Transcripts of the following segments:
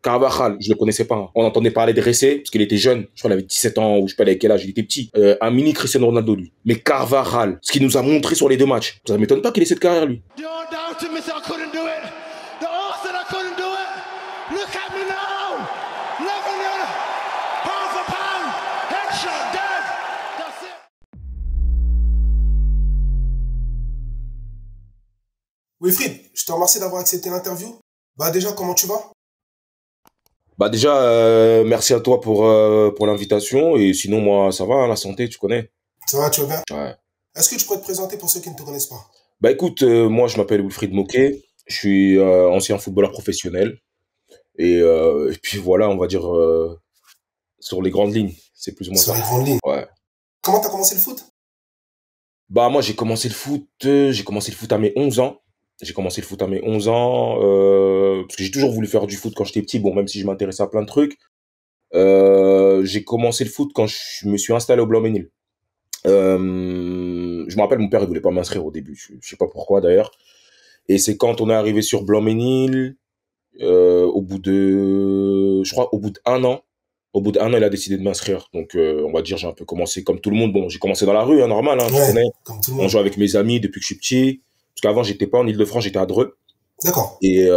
Carvajal, je le connaissais pas, hein. On entendait parler de Ressé, parce qu'il était jeune. Je crois qu'il avait 17 ans, ou je sais pas avec quel âge, il était petit. Un mini Cristiano Ronaldo, lui. Mais Carvajal, ce qu'il nous a montré sur les 2 matchs, ça m'étonne pas qu'il ait cette carrière, lui. Wilfried, je te remercie d'avoir accepté l'interview. Bah déjà, comment tu vas? Bah déjà, merci à toi pour l'invitation. Et sinon, moi, ça va, hein, la santé, tu connais. Ça va, tu vas bien? Ouais. Est-ce que tu pourrais te présenter pour ceux qui ne te connaissent pas? Bah écoute, moi, je m'appelle Wilfried Moquet. Je suis ancien footballeur professionnel. Et puis voilà, on va dire sur les grandes lignes. C'est plus ou moins Sur ça. les grandes lignes. Ouais. Comment t'as commencé le foot? Bah moi, j'ai commencé le foot à mes 11 ans. J'ai commencé le foot à mes 11 ans, parce que j'ai toujours voulu faire du foot quand j'étais petit, bon, même si je m'intéressais à plein de trucs. J'ai commencé le foot quand je me suis installé au Blanc-Ménil. Je me rappelle, mon père, il voulait pas m'inscrire au début. Je sais pas pourquoi, d'ailleurs. Et c'est quand on est arrivé sur Blanc-Ménil, je crois, au bout d'1 an, il a décidé de m'inscrire. Donc, on va dire, j'ai un peu commencé comme tout le monde. Bon, j'ai commencé dans la rue, hein, normal, hein, tu Ouais, connais. comme tout le On monde. jouait avec mes amis depuis que je suis petit. Parce qu'avant, j'étais pas en Île-de-France, j'étais à Dreux. D'accord. Et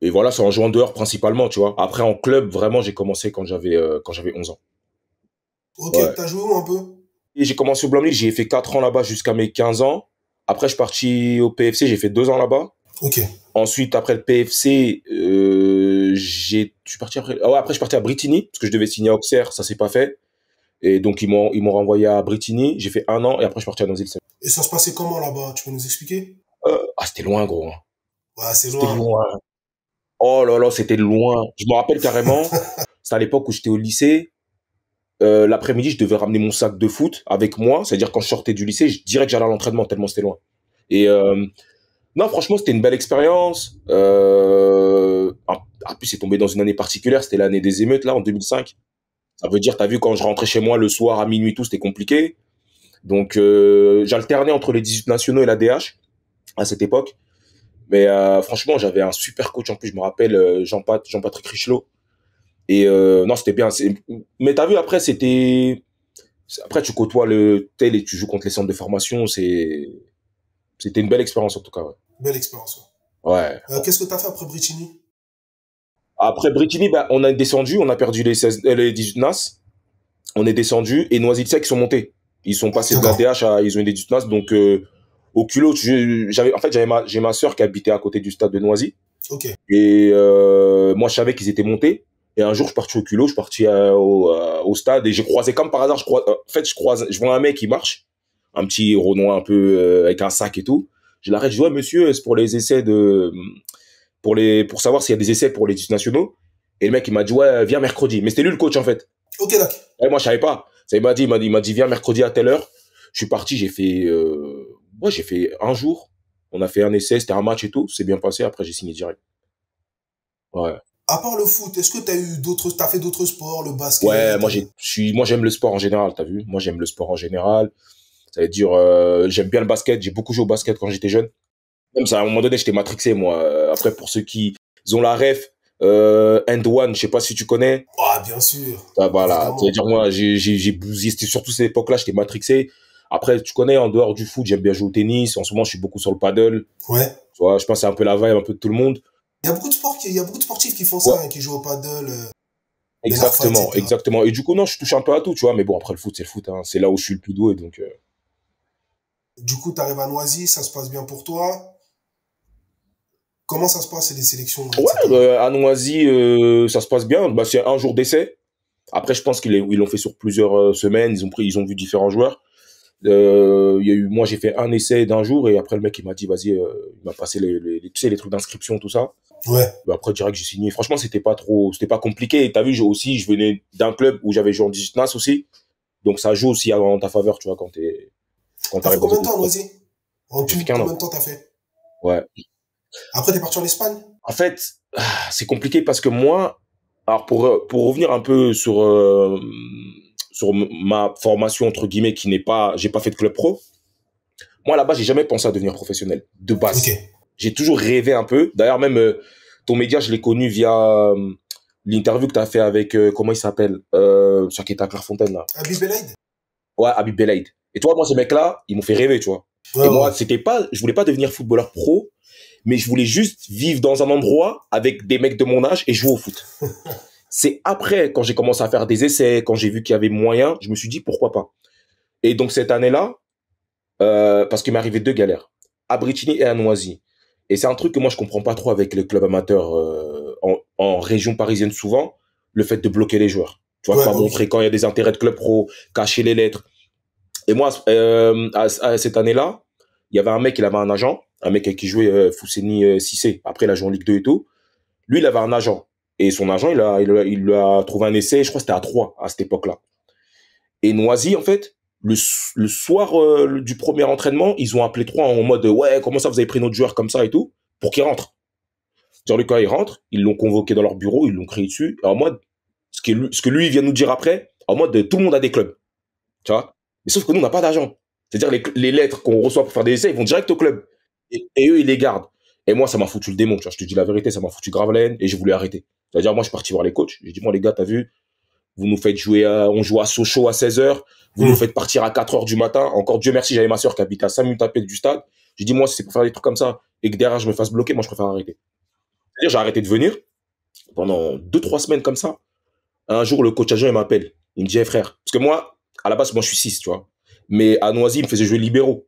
voilà, c'est en jouant dehors principalement, tu vois. Après, en club, vraiment, j'ai commencé quand j'avais 11 ans. Ok, Ouais. t'as joué où un peu? Et j'ai commencé au Blanc-Ménil, j'ai fait 4 ans là-bas jusqu'à mes 15 ans. Après, je suis parti au PFC, j'ai fait 2 ans là-bas. Ok. Ensuite, après le PFC, je suis parti après. Ah ouais, après, je suis parti à Brittany, parce que je devais signer à Auxerre, ça s'est pas fait. Et donc, ils m'ont renvoyé à Brittany. J'ai fait 1 an, et après, je suis parti à Noisy-le-Sec. Et ça se passait comment là-bas? Tu peux nous expliquer? C'était loin, gros, hein. Ouais, c'est C'était loin. loin. Oh là là, c'était loin. Je me rappelle carrément, c'était à l'époque où j'étais au lycée. L'après-midi, je devais ramener mon sac de foot avec moi. C'est-à-dire, quand je sortais du lycée, je dirais que j'allais à l'entraînement, tellement c'était loin. Et non, franchement, c'était une belle expérience. En plus, c'est tombé dans une année particulière. C'était l'année des émeutes, là, en 2005. Ça veut dire, t'as vu, quand je rentrais chez moi le soir à minuit, tout, c'était compliqué. Donc, j'alternais entre les 18 nationaux et la DH à cette époque. Mais franchement, j'avais un super coach. En plus, je me rappelle, Jean-Patrick Richelot. Et non, c'était bien. Mais t'as vu, après, après, tu côtoies le tel et tu joues contre les centres de formation. C'était une belle expérience, en tout cas. Ouais. Belle expérience. Ouais. Ouais. Qu'est-ce que t'as fait après Brittany? Après Brittany, bah, on a descendu, on a perdu les 18 NAS. On est descendu et Noisy-le-Sec, ils sont montés. Ils sont passés de la D'accord. DH ils ont eu des 18 NAS. Donc, au culot, j'ai ma sœur qui habitait à côté du stade de Noisy. Ok. Et moi, je savais qu'ils étaient montés. Et un jour, je suis parti au culot, je suis parti au stade et j'ai croisé comme par hasard, en fait, je vois un mec qui marche, un petit Renoir un peu avec un sac et tout. Je l'arrête, je dis ouais monsieur, c'est pour les essais pour savoir s'il y a des essais pour les nationaux. Et le mec il m'a dit ouais viens mercredi. Mais c'était lui le coach en fait. Ok, d'accord. Et moi je savais pas. Ça il m'a dit viens mercredi à telle heure. Je suis parti, j'ai fait un jour. On a fait un essai, c'était un match et tout, c'est bien passé. Après j'ai signé direct. Ouais. À part le foot, est-ce que t'as fait d'autres sports, le Ouais, basket? moi j'aime le sport en général, t'as vu? Moi j'aime le sport en général. Ça veut dire, j'aime bien le basket. J'ai beaucoup joué au basket quand j'étais jeune. Même ça, à un moment donné, j'étais matrixé, moi. Après, pour ceux qui ont la ref, End One, je sais pas si tu connais. Ah, bien sûr. Ça, voilà. Ça veut Évidemment. dire, moi, j'ai bousillé. C'était surtout cette époque-là, j'étais matrixé. Après, tu connais, en dehors du foot, j'aime bien jouer au tennis. En ce moment, je suis beaucoup sur le paddle. Ouais. Tu vois, je pense que c'est un peu la vibe un peu de tout le monde. Il y a beaucoup de sportifs qui font Ouais, ça, hein, qui jouent au paddle, Ben Arfa, exactement, etc. exactement. Et du coup, non, je touche un peu à tout, tu vois. Mais bon, après, le foot, c'est le foot, hein. C'est là où je suis le plus doué, donc, Du coup, t'arrives à Noisy, ça se passe bien pour toi. Comment ça se passe, les sélections, ouais, etc. à Noisy, ça se passe bien. Bah, c'est un jour d'essai. Après, je pense ils l'ont fait sur plusieurs semaines. Ils ont vu différents joueurs. Moi, j'ai fait un essai d'un jour et après, le mec, il m'a dit, vas-y, il m'a passé tu sais, les trucs d'inscription, tout ça. Ouais. Bah, après, direct, j'ai signé. Franchement, c'était pas compliqué. Et t'as vu, je venais d'un club où j'avais joué en 18 nas aussi. Donc, ça joue aussi en ta faveur, tu vois, quand T'as fait t'arrives dans combien une de temps à équipe. Noisy? En J'ai fait tout, qu'un combien an. de temps t'as fait? Ouais. Après, t'es parti en Espagne? En fait, c'est compliqué parce que moi, alors pour revenir un peu sur ma formation entre guillemets j'ai pas fait de club pro. Moi là-bas, j'ai jamais pensé à devenir professionnel de Ok. base. J'ai toujours rêvé un peu. D'ailleurs même ton média, je l'ai connu via l'interview que tu as fait avec, comment il s'appelle, celui qui était à Clairefontaine, là. Habib Belaïd. Ouais, Habib Belaïd. Et toi, moi, ces mecs-là, ils m'ont fait rêver, tu vois. Ouais, Et moi, ouais. je voulais pas devenir footballeur pro, mais je voulais juste vivre dans un endroit avec des mecs de mon âge et jouer au foot. C'est après, quand j'ai commencé à faire des essais, quand j'ai vu qu'il y avait moyen, je me suis dit pourquoi pas. Et donc cette année-là, parce qu'il m'est arrivé 2 galères, à Brittany et à Noisy. Et c'est un truc que moi je comprends pas trop avec les clubs amateurs en région parisienne souvent, le fait de bloquer les joueurs. Tu vois, Ouais, pas bah oui. montrer quand il y a des intérêts de club pro, cacher les lettres. Et moi, à cette année-là, il y avait un mec, il avait un agent, un mec avec qui jouait Fousseni Cissé. Après, il a joué en Ligue 2 et tout. Lui, il avait un agent. Et son agent, il lui a trouvé un essai, je crois que c'était à 3 à cette époque-là. Et Noisy, en fait, le soir du premier entraînement, ils ont appelé 3 en mode ouais, comment ça vous avez pris notre joueur comme ça et tout, pour qu'il rentre. Genre, quand il rentre, ils l'ont convoqué dans leur bureau, ils l'ont crié dessus, en mode, ce que lui il vient nous dire après, en mode tout le monde a des clubs. Tu vois. Mais sauf que nous, on n'a pas d'argent. C'est-à-dire, les lettres qu'on reçoit pour faire des essais, ils vont direct au club. Et eux, ils les gardent. Et moi, ça m'a foutu le démon. Tu vois, je te dis la vérité, ça m'a foutu grave la haine et je voulais arrêter. C'est-à-dire, moi, je suis parti voir les coachs. J'ai dit, moi, les gars, t'as vu, vous nous faites jouer on joue à Sochaux à 16h, vous nous faites partir à 4h du matin. Encore Dieu merci, j'avais ma soeur qui habite à 5 minutes à pied du stade. J'ai dit, moi, si c'est pour faire des trucs comme ça et que derrière, je me fasse bloquer, moi, je préfère arrêter. C'est-à-dire, j'ai arrêté de venir pendant 2-3 semaines comme ça. Un jour, le coach agent, il m'appelle. Il me dit, hey, frère, parce que moi, à la base, moi, je suis 6, tu vois. Mais à Noisy, il me faisait jouer libéraux.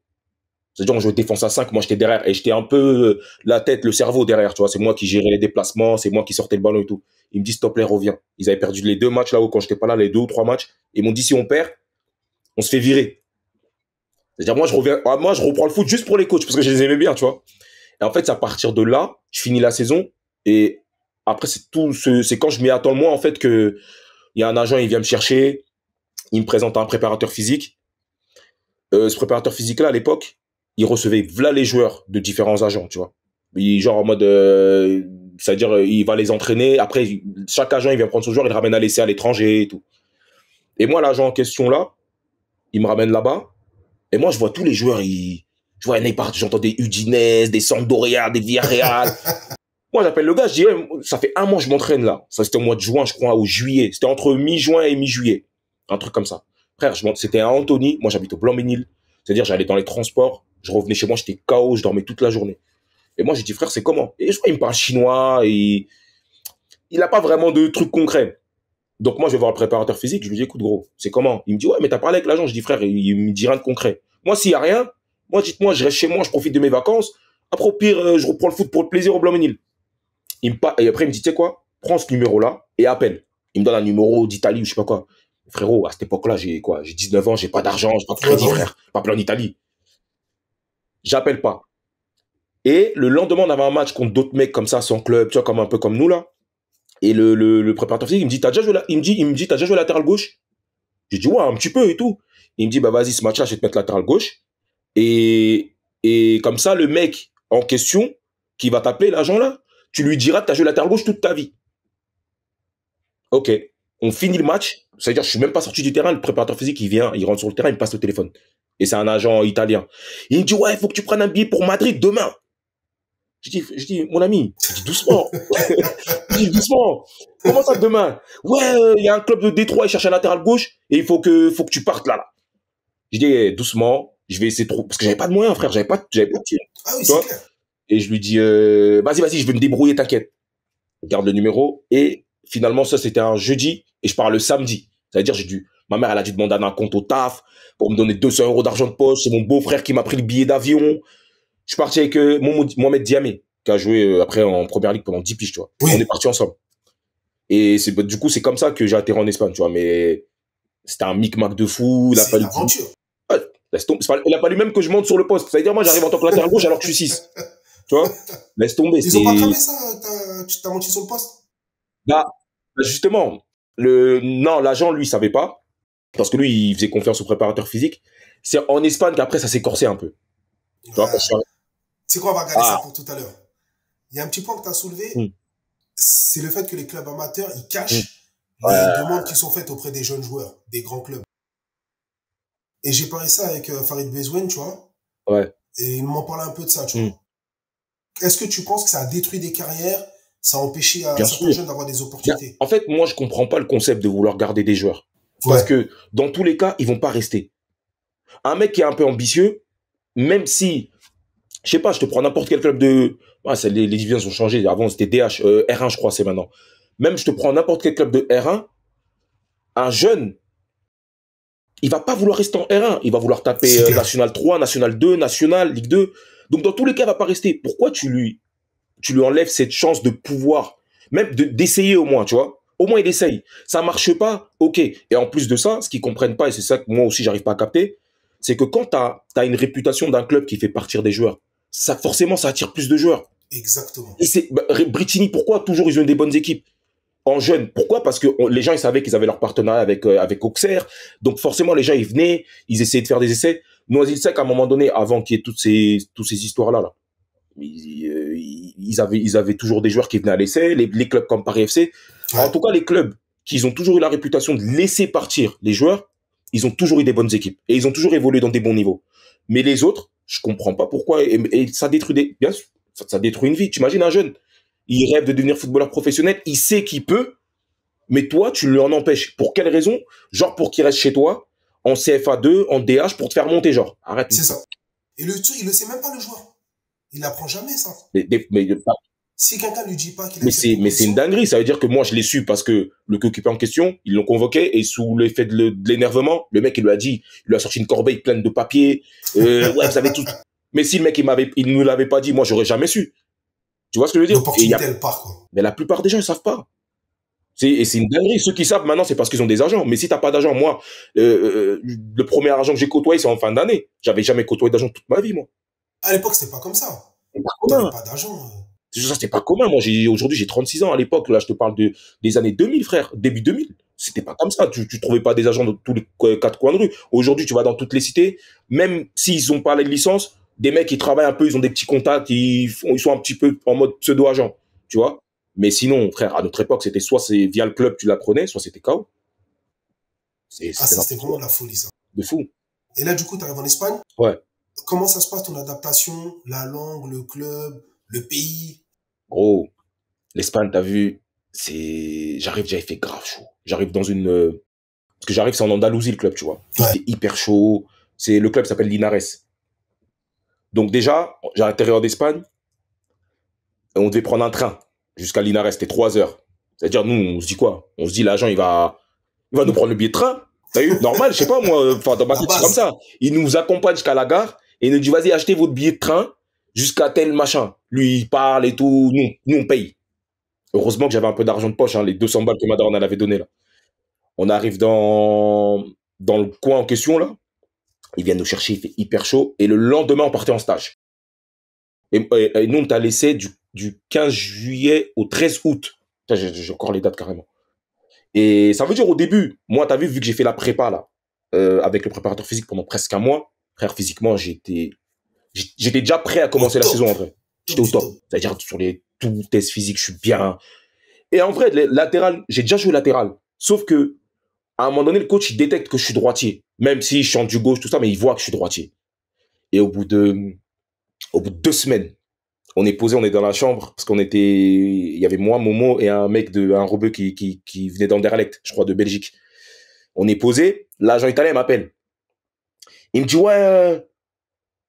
C'est-à-dire, on jouait défense à 5, moi, j'étais derrière. Et j'étais un peu la tête, le cerveau derrière, tu vois. C'est moi qui gérais les déplacements, c'est moi qui sortais le ballon et tout. Il me dit, s'il te plaît, reviens. Ils avaient perdu les 2 matchs là-haut quand j'étais pas là, les 2 ou 3 matchs. Ils m'ont dit, si on perd, on se fait virer. C'est-à-dire, moi, je reviens, moi, je reprends le foot juste pour les coachs, parce que je les aimais bien, tu vois. Et en fait, c'est à partir de là, je finis la saison. Et après, c'est quand je m'y attends le moins, en fait, que il y a un agent, il vient me chercher, il me présente un préparateur physique. Ce préparateur physique-là, à l'époque, il recevait v'là les joueurs de différents agents, tu vois. Genre en mode, c'est-à-dire, il va les entraîner. Après, chaque agent, il vient prendre son joueur, il le ramène à l'essai à l'étranger et tout. Et moi, l'agent en question là, il me ramène là-bas. Et moi, je vois tous les joueurs, je vois Neymar, j'entends des Udinese, des Sampdoria, des Villarreal. Moi, j'appelle le gars, je dis, hey, ça fait 1 mois que je m'entraîne là. Ça, c'était au mois de juin, je crois, ou juillet. C'était entre mi-juin et mi-juillet. Un truc comme ça. Frère, c'était à Antony. Moi, j'habite au Blanc-Ménil. C'est-à-dire, j'allais dans les transports. Je revenais chez moi, j'étais KO, je dormais toute la journée. Et moi, j'ai dit, frère, c'est comment? Et je vois, il me parle chinois et il a pas vraiment de trucs concrets. Donc, moi, je vais voir le préparateur physique. Je lui dis, écoute, gros, c'est comment? Il me dit, ouais, mais t'as parlé avec l'agent. Je dis, frère, il me dit rien de concret. Moi, s'il y a rien, moi, dites-moi, je reste chez moi, je profite de mes vacances. Après, au pire, je reprends le foot pour le plaisir au Blanc-Ménil. Et après, il me dit, tu sais quoi? Prends ce numéro-là et appelle. Il me donne un numéro d'Italie ou je sais pas quoi. Frérot, à cette époque-là, j'ai quoi? J'ai 19 ans, j'ai pas d'argent, j'ai pas de Ouais, crédit, bah oui. frère. Pas plein en Italie. J'appelle pas. Et le lendemain, on avait un match contre d'autres mecs comme ça, sans club, tu vois, comme un peu comme nous, là. Et le préparateur physique, il me dit, t'as déjà joué t'as déjà joué latéral gauche? J'ai dit, ouais, un petit peu et tout. Il me dit, bah, vas-y, ce match-là, je vais te mettre latéral gauche. Et comme ça, le mec en question, qui va t'appeler, l'agent, là, tu lui diras que t'as joué latéral gauche toute ta vie. Ok. On finit le match. C'est-à-dire, je suis même pas sorti du terrain. Le préparateur physique, il vient, il rentre sur le terrain, il me passe le téléphone. Et c'est un agent italien. Il me dit, ouais, il faut que tu prennes un billet pour Madrid demain. Je dis, mon ami, je dis doucement. Je dis doucement. Comment ça demain? Ouais, il y a un club de Détroit, il cherche un latéral gauche et il faut que tu partes là. Je dis, doucement, je vais essayer de parce que j'avais pas de moyens, frère, j'avais pas de tir. Ah oui, Tu c'est vois? clair. Et je lui dis, vas-y, je vais me débrouiller, t'inquiète. Je garde le numéro et finalement, ça, c'était un jeudi et je pars le samedi. C'est-à-dire, ma mère, elle a dû demander un compte au taf pour me donner 200 euros d'argent de poche. C'est mon beau-frère qui m'a pris le billet d'avion. Je suis parti avec Mohamed Diamé, qui a joué après en première ligue pendant 10 piges, tu vois. Oui. On est partis ensemble. Et du coup, c'est comme ça que j'ai atterri en Espagne, tu vois. Mais c'était un micmac de fou. Il a C'est fallu l'aventure. Ouais, laisse tomber. Il a fallu même que je monte sur le poste. C'est-à-dire, moi, j'arrive en tant que latéral gauche alors que je suis 6. Tu vois? Laisse tomber. Ils ont pas C'était, cramé ça? Tu t'as menti sur le poste? bah, justement, non, l'agent, lui, il savait pas. Parce que lui, il faisait confiance au préparateur physique. C'est en Espagne qu'après, ça s'est corsé un peu. Tu vois, quand je suis C'est quoi, on va regarder ça ah, pour tout à l'heure. Il y a un petit point que tu as soulevé, hum, c'est le fait que les clubs amateurs, ils hum, cachent les ouais, demandes qui sont faites auprès des jeunes joueurs, des grands clubs. Et j'ai parlé ça avec Farid Bezouane, tu vois, ouais, et il m'en parlait un peu de ça, tu hum. vois. Est-ce que tu penses que ça a détruit des carrières ça a empêché à bien certains sûr. jeunes d'avoir des opportunités. En fait, moi, je comprends pas le concept de vouloir garder des joueurs. Parce Ouais, que dans tous les cas, ils vont pas rester. Un mec qui est un peu ambitieux, même si, je sais pas, je te prends n'importe quel club de... Ah, les divisions ont changé. Avant, c'était DH, R1, je crois, c'est maintenant. Même, je te prends n'importe quel club de R1, un jeune, il va pas vouloir rester en R1. Il va vouloir taper c'est clair. National 3, National 2, National, Ligue 2. Donc, dans tous les cas, il va pas rester. Pourquoi tu lui enlèves cette chance de pouvoir, même d'essayer au moins, tu vois. Au moins, il essaye. Ça marche pas, ok. Et en plus de ça, ce qu'ils comprennent pas, et c'est ça que moi aussi, j'arrive pas à capter, c'est que quand t'as une réputation d'un club qui fait partir des joueurs, ça, forcément, ça attire plus de joueurs. Exactement. Et Brittany, pourquoi toujours ils ont eu des bonnes équipes? En jeunes, pourquoi? Parce que les gens, ils savaient qu'ils avaient leur partenariat avec Auxerre. Donc, forcément, les gens, ils venaient, ils essayaient de faire des essais. Noisy le Sec, à un moment donné, avant qu'il y ait toutes ces histoires-là, là, ils avaient toujours des joueurs qui venaient à l'essai, les clubs comme Paris FC. En Ouais. tout cas, les clubs qui ont toujours eu la réputation de laisser partir les joueurs, ils ont toujours eu des bonnes équipes et ils ont toujours évolué dans des bons niveaux. Mais les autres, je comprends pas pourquoi et ça détruit bien sûr, ça détruit une vie. Tu imagines un jeune, il rêve de devenir footballeur professionnel, il sait qu'il peut, mais toi, tu lui en empêches. Pour quelle raison? Genre pour qu'il reste chez toi en CFA2, en DH pour te faire monter, genre. Arrête. C'est ça. Et le truc, il le sait même pas, le joueur. Il apprend jamais ça. Mais Si quelqu'un lui dit pas qu'il a Mais cette c'est une proposition, dinguerie. Ça veut dire que moi, je l'ai su parce que le coéquipier en question, ils l'ont convoqué et sous l'effet de l'énervement, le mec, il lui a dit, il lui a sorti une corbeille pleine de papiers. Ouais, vous savez tout. Mais si le mec, il nous l'avait pas dit, moi, j'aurais jamais su. Tu vois ce que je veux dire? l'opportunité, elle part, quoi. Mais la plupart des gens, ils savent pas. Et c'est une dinguerie. Ceux qui savent maintenant, c'est parce qu'ils ont des agents. Mais si t'as pas d'agent, moi, le premier agent que j'ai côtoyé, c'est en fin d'année. J'avais jamais côtoyé d'agent toute ma vie, moi. À l'époque, c'était pas comme ça. C'est pas T'avais commun. pas d'argent. Ça, c'était pas commun. Moi, aujourd'hui, j'ai 36 ans. À l'époque, là, je te parle des années 2000, frère. Début 2000. C'était pas comme ça. Tu trouvais pas des agents dans tous les quatre coins de rue. Aujourd'hui, tu vas dans toutes les cités. Même s'ils ont pas les licences, des mecs, qui travaillent un peu, ils ont des petits contacts, ils sont un petit peu en mode pseudo-agent. Tu vois? Mais sinon, frère, à notre époque, c'était soit c'est via le club, tu l'apprenais, soit c'était KO. Ah, C'était ça, c'était n'importe vraiment quoi. de la folie, ça. De fou. Et là, du coup, t'arrives en Espagne. Ouais. Comment ça se passe, ton adaptation, la langue, le club, le pays? Gros, l'Espagne, t'as vu, j'avais fait grave chaud. J'arrive dans parce que j'arrive, c'est en Andalousie, le club, tu vois. Il Ouais. fait hyper chaud. Le club s'appelle Linares. Donc déjà, j'ai atterri en Espagne, et on devait prendre un train jusqu'à Linares, c'était 3 heures. C'est-à-dire, nous, on se dit quoi? On se dit, l'agent, il va nous prendre le billet de train. T'as vu? Normal, je sais pas, moi, enfin, dans ma La tête, c'est comme base. ça. Il nous accompagne jusqu'à la gare, et il nous dit, vas-y, achetez votre billet de train jusqu'à tel machin. Lui, il parle et tout, nous on paye. Heureusement que j'avais un peu d'argent de poche, hein, les 200 balles que ma daronne elle avait donné là. On arrive dans le coin en question là. Ils viennent nous chercher, il fait hyper chaud. Et le lendemain, on partait en stage. Et nous, on t'a laissé du 15 juillet au 13 août. J'ai encore les dates carrément. Et ça veut dire au début, moi, t'as vu que j'ai fait la prépa là, avec le préparateur physique pendant presque un mois, frère, physiquement, j'étais déjà prêt à Au commencer la saison en top. vrai. Top J'étais au du top. top. C'est-à-dire sur les tous tests physiques, je suis bien. Et en vrai, les latéral, j'ai déjà joué latéral. Sauf que, à un moment donné, le coach, il détecte que je suis droitier. Même si je chante du gauche, tout ça, mais il voit que je suis droitier. Et au bout de 2 semaines, on est posé, on est dans la chambre, parce il y avait moi, Momo, et un mec un rebeu qui venait d'Anderlecht, je crois, de Belgique. On est posé, l'agent italien m'appelle. Il me dit, ouais,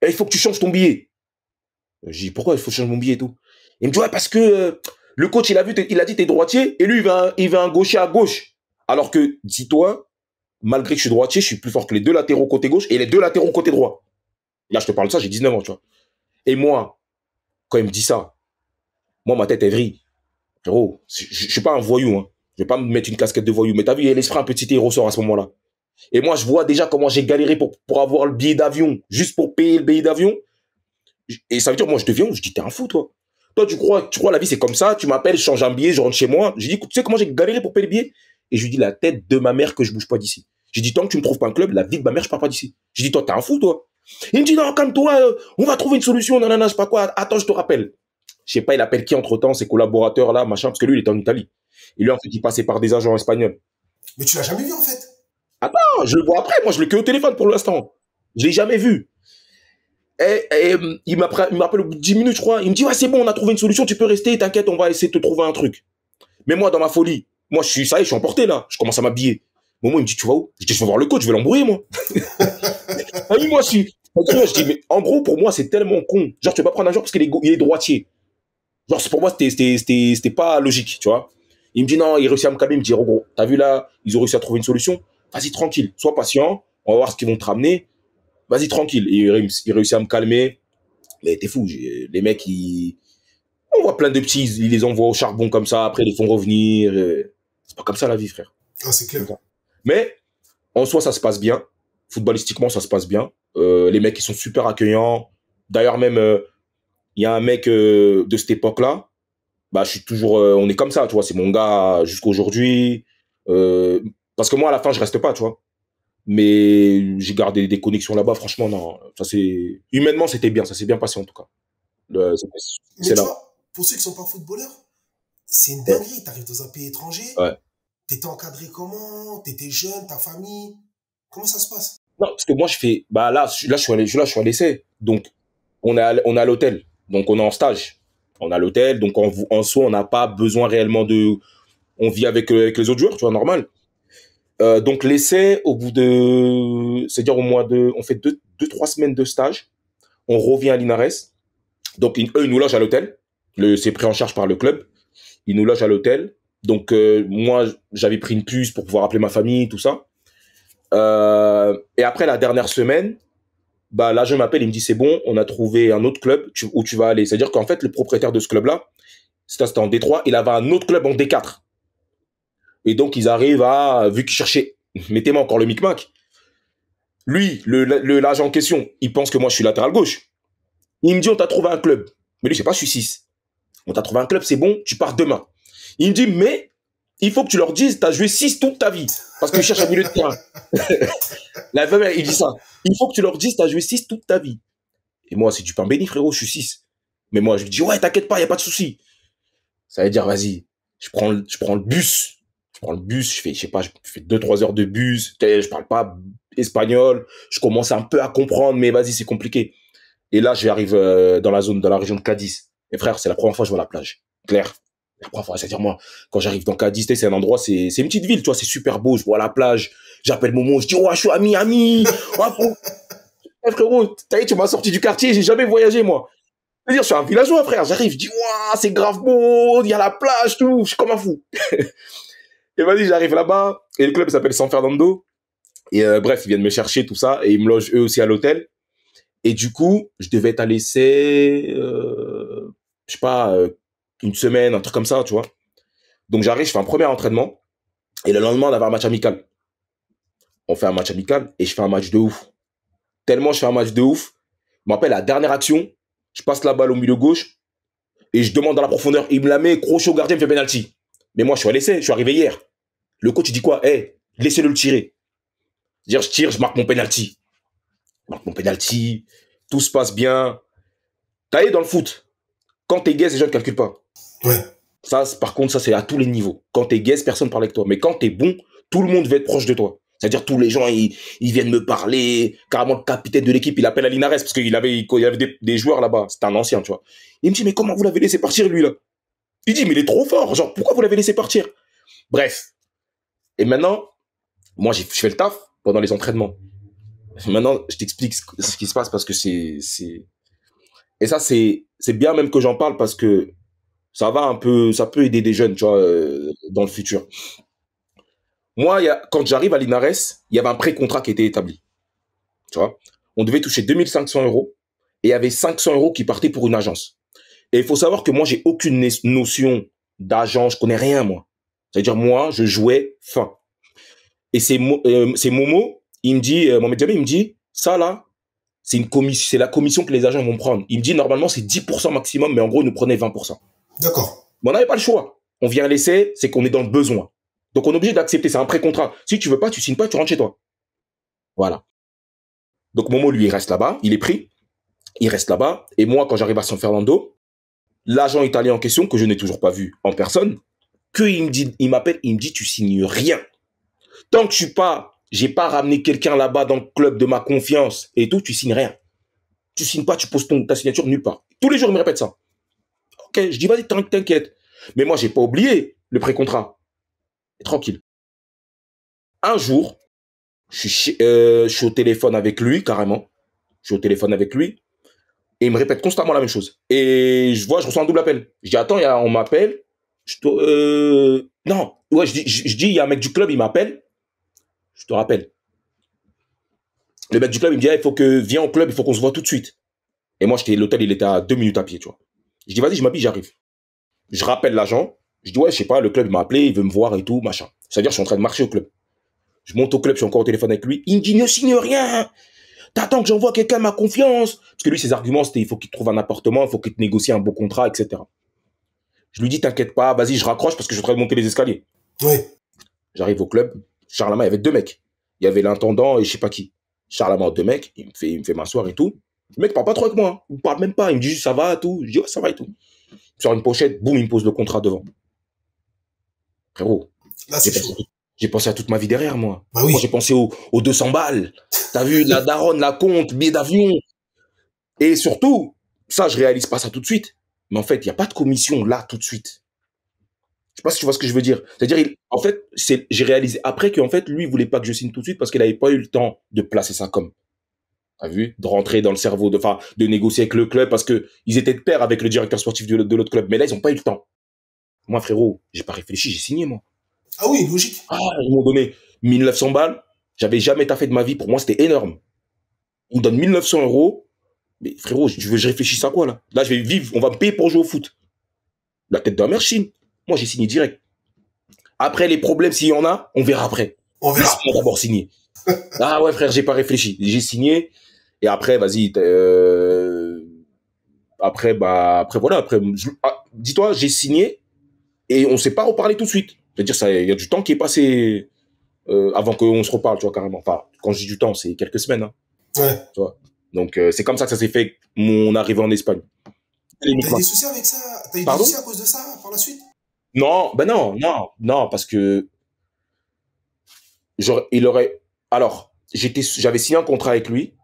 il faut que tu changes ton billet. Je dis, pourquoi il faut changer mon billet et tout? Il me dit, ouais, parce que le coach, il a dit, t'es droitier, et lui, il va un gaucher à gauche. Alors que, dis-toi, malgré que je suis droitier, je suis plus fort que les deux latéraux côté gauche et les deux latéraux côté droit. Là, je te parle de ça, j'ai 19 ans, tu vois. Et moi, quand il me dit ça, moi, ma tête, elle vrille. Frérot, je suis pas un voyou, hein. Je vais pas me mettre une casquette de voyou, mais t'as vu, l'esprit un petit héros sort à ce moment-là. Et moi, je vois déjà comment j'ai galéré pour avoir le billet d'avion, juste pour payer le billet d'avion. Et ça veut dire, moi, je deviens, je dis, t'es un fou, toi. Toi, tu crois la vie, c'est comme ça, tu m'appelles, je change un billet, je rentre chez moi. Je dis, tu sais comment j'ai galéré pour payer le billet? Et je lui dis, la tête de ma mère que je bouge pas d'ici. J'ai dit, tant que tu me trouves pas un club, la vie de ma mère, je pars pas d'ici. J'ai dit, toi, t'es un fou, toi. Il me dit, non, calme-toi, on va trouver une solution, nanana, je sais pas quoi. Attends, je te rappelle. Je sais pas, il appelle qui entre-temps, ses collaborateurs, là, machin, parce que lui, il était en Italie. Et lui, en fait, il passait par des agents espagnols. Mais tu l'as jamais vu, en fait. Ah, je le vois après, moi, je le que au téléphone pour l'instant. Je l'ai jamais vu. Il m'appelle au bout de 10 minutes, je crois. Il me dit, ouais, c'est bon, on a trouvé une solution, tu peux rester, t'inquiète, on va essayer de te trouver un truc. Mais moi, dans ma folie, moi, ça y est, je suis emporté, là. Je commence à m'habiller. Momo, il me dit, tu vas où? Je dis, je vais voir le coach, je vais l'embrouiller, moi. Ah oui, moi, je dis, mais en gros, pour moi, c'est tellement con. Genre, tu vas pas prendre un joueur parce qu'il est droitier. Genre, pour moi, c'était pas logique, tu vois. Il me dit, non, il réussit à me calmer. Il me dit, oh, gros, t'as vu là, ils ont réussi à trouver une solution. Vas-y, tranquille, sois patient. On va voir ce qu'ils vont te ramener. Vas-y, tranquille. Et il réussit à me calmer. Mais t'es fou, les mecs, on voit plein de petits, ils les envoient au charbon comme ça, après ils les font revenir. C'est pas comme ça la vie, frère. Ah, c'est clair. Mais, en soi, ça se passe bien. Footballistiquement, ça se passe bien. Les mecs, ils sont super accueillants. D'ailleurs, même, il y a un mec de cette époque-là. Bah, je suis toujours, on est comme ça, tu vois. C'est mon gars jusqu'à aujourd'hui. Parce que moi, à la fin, je reste pas, tu vois. Mais j'ai gardé des connexions là-bas. Franchement, non. Humainement, c'était bien. Ça s'est bien passé, en tout cas. Mais tu là. vois, pour ceux qui sont pas footballeurs, c'est une Ouais. dinguerie. T'arrives dans un pays étranger, Ouais. t'étais encadré comment? T'étais jeune, ta famille? Comment ça se passe? Non, parce que moi, je suis à l'essai. Donc, on est à l'hôtel. Donc, on est en stage. On est à l'hôtel. Donc, en soi, on n'a pas besoin réellement on vit avec les autres joueurs, tu vois, normal. Donc, l'essai, c'est-à-dire on fait 2, 3 semaines de stage. On revient à Linares. Donc, eux, ils nous logent à l'hôtel. C'est pris en charge par le club. Ils nous logent à l'hôtel. Donc, moi, j'avais pris une puce pour pouvoir appeler ma famille, tout ça. Et après la dernière semaine, bah, l'agent m'appelle, il me dit, c'est bon, on a trouvé un autre club où tu vas aller. C'est-à-dire qu'en fait, le propriétaire de ce club-là, c'était en D3, il avait un autre club en D4. Et donc, ils arrivent vu qu'ils cherchaient, mettez-moi encore le micmac. Lui, l'agent en question, il pense que moi, je suis latéral gauche. Il me dit, on t'a trouvé un club. Mais lui, c'est pas, je suis 6. On t'a trouvé un club, c'est bon, tu pars demain. Il me dit, mais il faut que tu leur dises, t'as joué 6 toute ta vie. Parce qu'ils cherchent un milieu de terrain. Il dit ça. Il faut que tu leur dises, t'as joué 6 toute ta vie. Et moi, c'est du pain béni, frérot, je suis 6. Mais moi, je lui dis, ouais, t'inquiète pas, y a pas de souci. Ça veut dire, vas-y, je prends le bus. Je prends le bus, je sais pas, je fais 2, 3 heures de bus. Je parle pas espagnol. Je commence un peu à comprendre, mais vas-y, c'est compliqué. Et là, j'arrive dans la région de Cadiz. Et frère, c'est la première fois que je vois la plage. Clair. La première fois, c'est-à-dire moi, quand j'arrive dans Cadiz, c'est un endroit, c'est une petite ville, tu vois, c'est super beau, je vois la plage, j'appelle Momo, je dis, ouais, je suis ami, ouais, frérot, tu m'as sorti du quartier, j'ai jamais voyagé, moi. C'est-à-dire, je suis un villageois, frère, j'arrive, je dis, ouais, c'est grave beau, il y a la plage, tout, je suis comme un fou. Et vas-y, j'arrive là-bas, et le club s'appelle San Fernando, et bref, ils viennent me chercher, tout ça, et ils me logent eux aussi à l'hôtel. Et du coup, je devais être à l'essai, je sais pas, une semaine, un truc comme ça, tu vois. Donc j'arrive, je fais un premier entraînement, et le lendemain, on avait un match amical. On fait un match amical, et je fais un match de ouf. Tellement je fais un match de ouf, je me rappelle la dernière action, je passe la balle au milieu gauche, et je demande dans la profondeur, il me la met, crochet au gardien, il me fait penalty. Mais moi, je suis à l'essai, je suis arrivé hier. Le coach, il dit quoi? Laissez-le le tirer. C'est-à-dire, je tire, je marque mon penalty. Je marque mon penalty, tout se passe bien. T'as dans le foot, quand t'es gaze, les gens ne calculent pas. Ouais. Ça, par contre, ça, c'est à tous les niveaux. Quand t'es gaze, personne ne parle avec toi. Mais quand t'es bon, tout le monde veut être proche de toi. C'est-à-dire, tous les gens, ils viennent me parler. Carrément, le capitaine de l'équipe, il appelle à Linares parce qu'il avait des joueurs là-bas. C'était un ancien, tu vois. Il me dit, mais comment vous l'avez laissé partir, lui, là? Il dit, mais il est trop fort. Genre, pourquoi vous l'avez laissé partir? Bref. Et maintenant, moi, je fais le taf pendant les entraînements. Maintenant, je t'explique ce qui se passe parce que et ça, c'est bien même que j'en parle parce que ça peut aider des jeunes, tu vois, dans le futur. Moi, quand j'arrive à Linares, il y avait un pré-contrat qui était établi. Tu vois, on devait toucher 2500 euros et il y avait 500 euros qui partaient pour une agence. Et il faut savoir que moi, j'ai aucune notion d'agence, je connais rien, moi. C'est-à-dire, moi, je jouais fin. Et c'est Momo, il me dit, Mohamed Jamil, il me dit, ça là, c'est la commission que les agents vont prendre. Il me dit, normalement, c'est 10% maximum, mais en gros, ils nous prenaient 20%. D'accord. Mais on n'avait pas le choix. On vient à l'essai, c'est qu'on est dans le besoin. Donc, on est obligé d'accepter. C'est un pré-contrat. Si tu veux pas, tu signes pas, tu rentres chez toi. Voilà. Donc, Momo, lui, il reste là-bas. Il est pris. Il reste là-bas. Et moi, quand j'arrive à San Fernando, l'agent italien en question, que je n'ai toujours pas vu en personne, il m'appelle, il me dit, tu signes rien. Tant que j'ai pas ramené quelqu'un là-bas dans le club de ma confiance et tout, tu signes rien. Tu signes pas, tu poses ta signature nulle part. Tous les jours, il me répète ça. Ok, je dis, vas-y, t'inquiète. Mais moi, j'ai pas oublié le pré-contrat. Tranquille. Un jour, je suis au téléphone avec lui, carrément. Je suis au téléphone avec lui. Et il me répète constamment la même chose. Et je reçois un double appel. Je dis, attends, on m'appelle. Non. Ouais, je dis, il y a un mec du club, il m'appelle. Je te rappelle. Le mec du club, il me dit, viens au club, il faut qu'on se voit tout de suite. Et moi, l'hôtel, il était à 2 minutes à pied, tu vois. Je dis, vas-y, je m'habille, j'arrive. Je rappelle l'agent. Je dis, ouais, je sais pas, le club, il m'a appelé, il veut me voir et tout, machin. C'est-à-dire, je suis en train de marcher au club. Je monte au club, je suis encore au téléphone avec lui. Il me dit, ne signe rien. T'attends que j'envoie quelqu'un à ma confiance. Parce que lui, ses arguments, c'était, il faut qu'il trouve un appartement, il faut qu'il te négocie un beau contrat, etc. Je lui dis, t'inquiète pas, vas-y, je raccroche parce que je suis en train de monter les escaliers. Oui. J'arrive au club. Charlemagne, il y avait 2 mecs. Il y avait l'intendant et je sais pas qui. Charlemagne, 2 mecs. Il me fait m'asseoir et tout. Le mec parle pas trop avec moi. Hein. Il me parle même pas. Il me dit juste, ça va, tout. Je dis, ouais, ça va et tout. Sur une pochette, boum, il me pose le contrat devant. Frérot. Là, c'est chaud. J'ai pensé à toute ma vie derrière, moi. Bah oui. Moi, j'ai pensé aux 200 balles. T'as vu, la daronne, la compte, billet d'avion. Et surtout, ça, je réalise pas ça tout de suite. Mais en fait, il n'y a pas de commission là, tout de suite. Je sais pas si tu vois ce que je veux dire. C'est-à-dire, en fait, j'ai réalisé après qu'en fait, lui, il voulait pas que je signe tout de suite parce qu'il n'avait pas eu le temps de placer ça comme. T'as vu? De rentrer dans le cerveau, de négocier avec le club parce que ils étaient de pair avec le directeur sportif de l'autre club. Mais là, ils n'ont pas eu le temps. Moi, frérot, j'ai pas réfléchi, j'ai signé, moi. Ah oui, logique. Ah, ils m'ont donné 1900 balles. J'avais jamais taffé de ma vie. Pour moi, c'était énorme. Ils me donnent 1900 euros. Mais frérot, je réfléchisse à quoi, là? Là, je vais vivre, on va me payer pour jouer au foot. La tête d'un mère chine. Moi, j'ai signé direct. Après, les problèmes, s'il y en a, on verra après. On verra. Laisse-moi d'abord signer. Ah ouais, frère, j'ai pas réfléchi. J'ai signé. Et après, vas-y. Après, voilà. Après, dis-toi, j'ai signé et on s'est pas reparlé tout de suite. C'est-à-dire, il y a du temps qui est passé avant qu'on se reparle, tu vois, carrément. Enfin, quand je dis du temps, c'est quelques semaines. Hein, ouais. Tu vois. Donc, c'est comme ça que ça s'est fait, mon arrivée en Espagne. T'as eu des soucis avec ça? T'as eu des soucis à cause de ça, par la suite? Non, ben non, parce que alors, j'avais signé un contrat avec lui,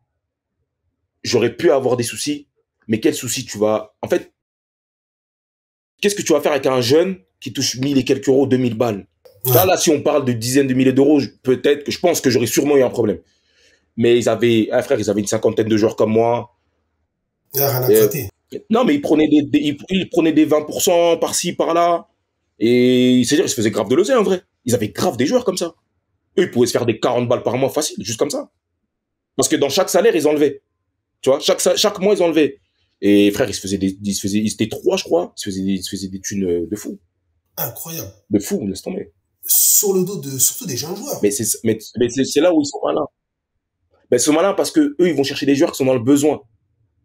j'aurais pu avoir des soucis, mais quels soucis en fait, qu'est-ce que tu vas faire avec un jeune qui touche 1000 et quelques euros, 2000 balles? Ouais. Là, si on parle de dizaines de milliers d'euros, peut-être que je pense que j'aurais sûrement eu un problème. Mais ils avaient une cinquantaine de joueurs comme moi. Il a rien à traiter. Non, mais ils prenaient des 20% par-ci, par-là. Et c'est-à-dire, ils se faisaient grave de l'oseille, en vrai. Ils avaient grave des joueurs comme ça. Eux, ils pouvaient se faire des 40 balles par mois facile, juste comme ça. Parce que dans chaque salaire, ils enlevaient. Tu vois, chaque mois, ils enlevaient. Et frère, ils étaient 3, je crois. Ils se faisaient des thunes de fou. Incroyable. De fou, laisse tomber. Sur le dos surtout des jeunes joueurs. Mais c'est là où ils sont malins. Ben, ils sont malins parce que eux, ils vont chercher des joueurs qui sont dans le besoin.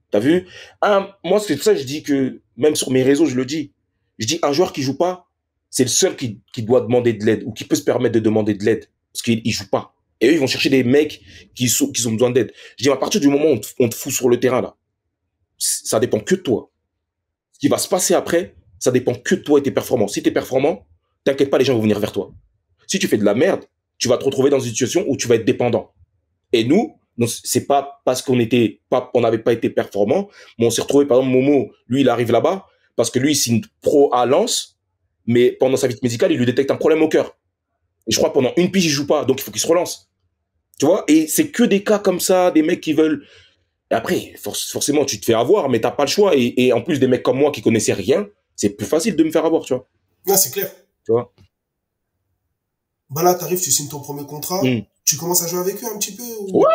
T'as vu? Moi, c'est pour ça que je dis que, même sur mes réseaux, je le dis. Je dis, un joueur qui joue pas, c'est le seul qui doit demander de l'aide ou qui peut se permettre de demander de l'aide parce qu'il joue pas. Et eux, ils vont chercher des mecs qui ont besoin d'aide. Je dis, à partir du moment où on te fout sur le terrain, là, ça dépend que de toi. Ce qui va se passer après, ça dépend que de toi et tes performances. Si t'es performant, t'inquiète pas, les gens vont venir vers toi. Si tu fais de la merde, tu vas te retrouver dans une situation où tu vas être dépendant. Et nous, c'est pas parce qu'on n'avait pas été performant, mais on s'est retrouvé, par exemple, Momo, lui, il arrive là-bas, parce que lui, il signe pro à Lens, mais pendant sa visite médicale, il lui détecte un problème au cœur. Et je crois que pendant une pige, il joue pas, donc il faut qu'il se relance. Tu vois? Et c'est que des cas comme ça, des mecs qui veulent. Et après, forcément, tu te fais avoir, mais t'as pas le choix. Et en plus, des mecs comme moi qui connaissaient rien, c'est plus facile de me faire avoir, tu vois. Ouais, c'est clair. Tu vois? Bah là, t'arrives, tu signes ton premier contrat, tu commences à jouer avec eux un petit peu ou... Ouais.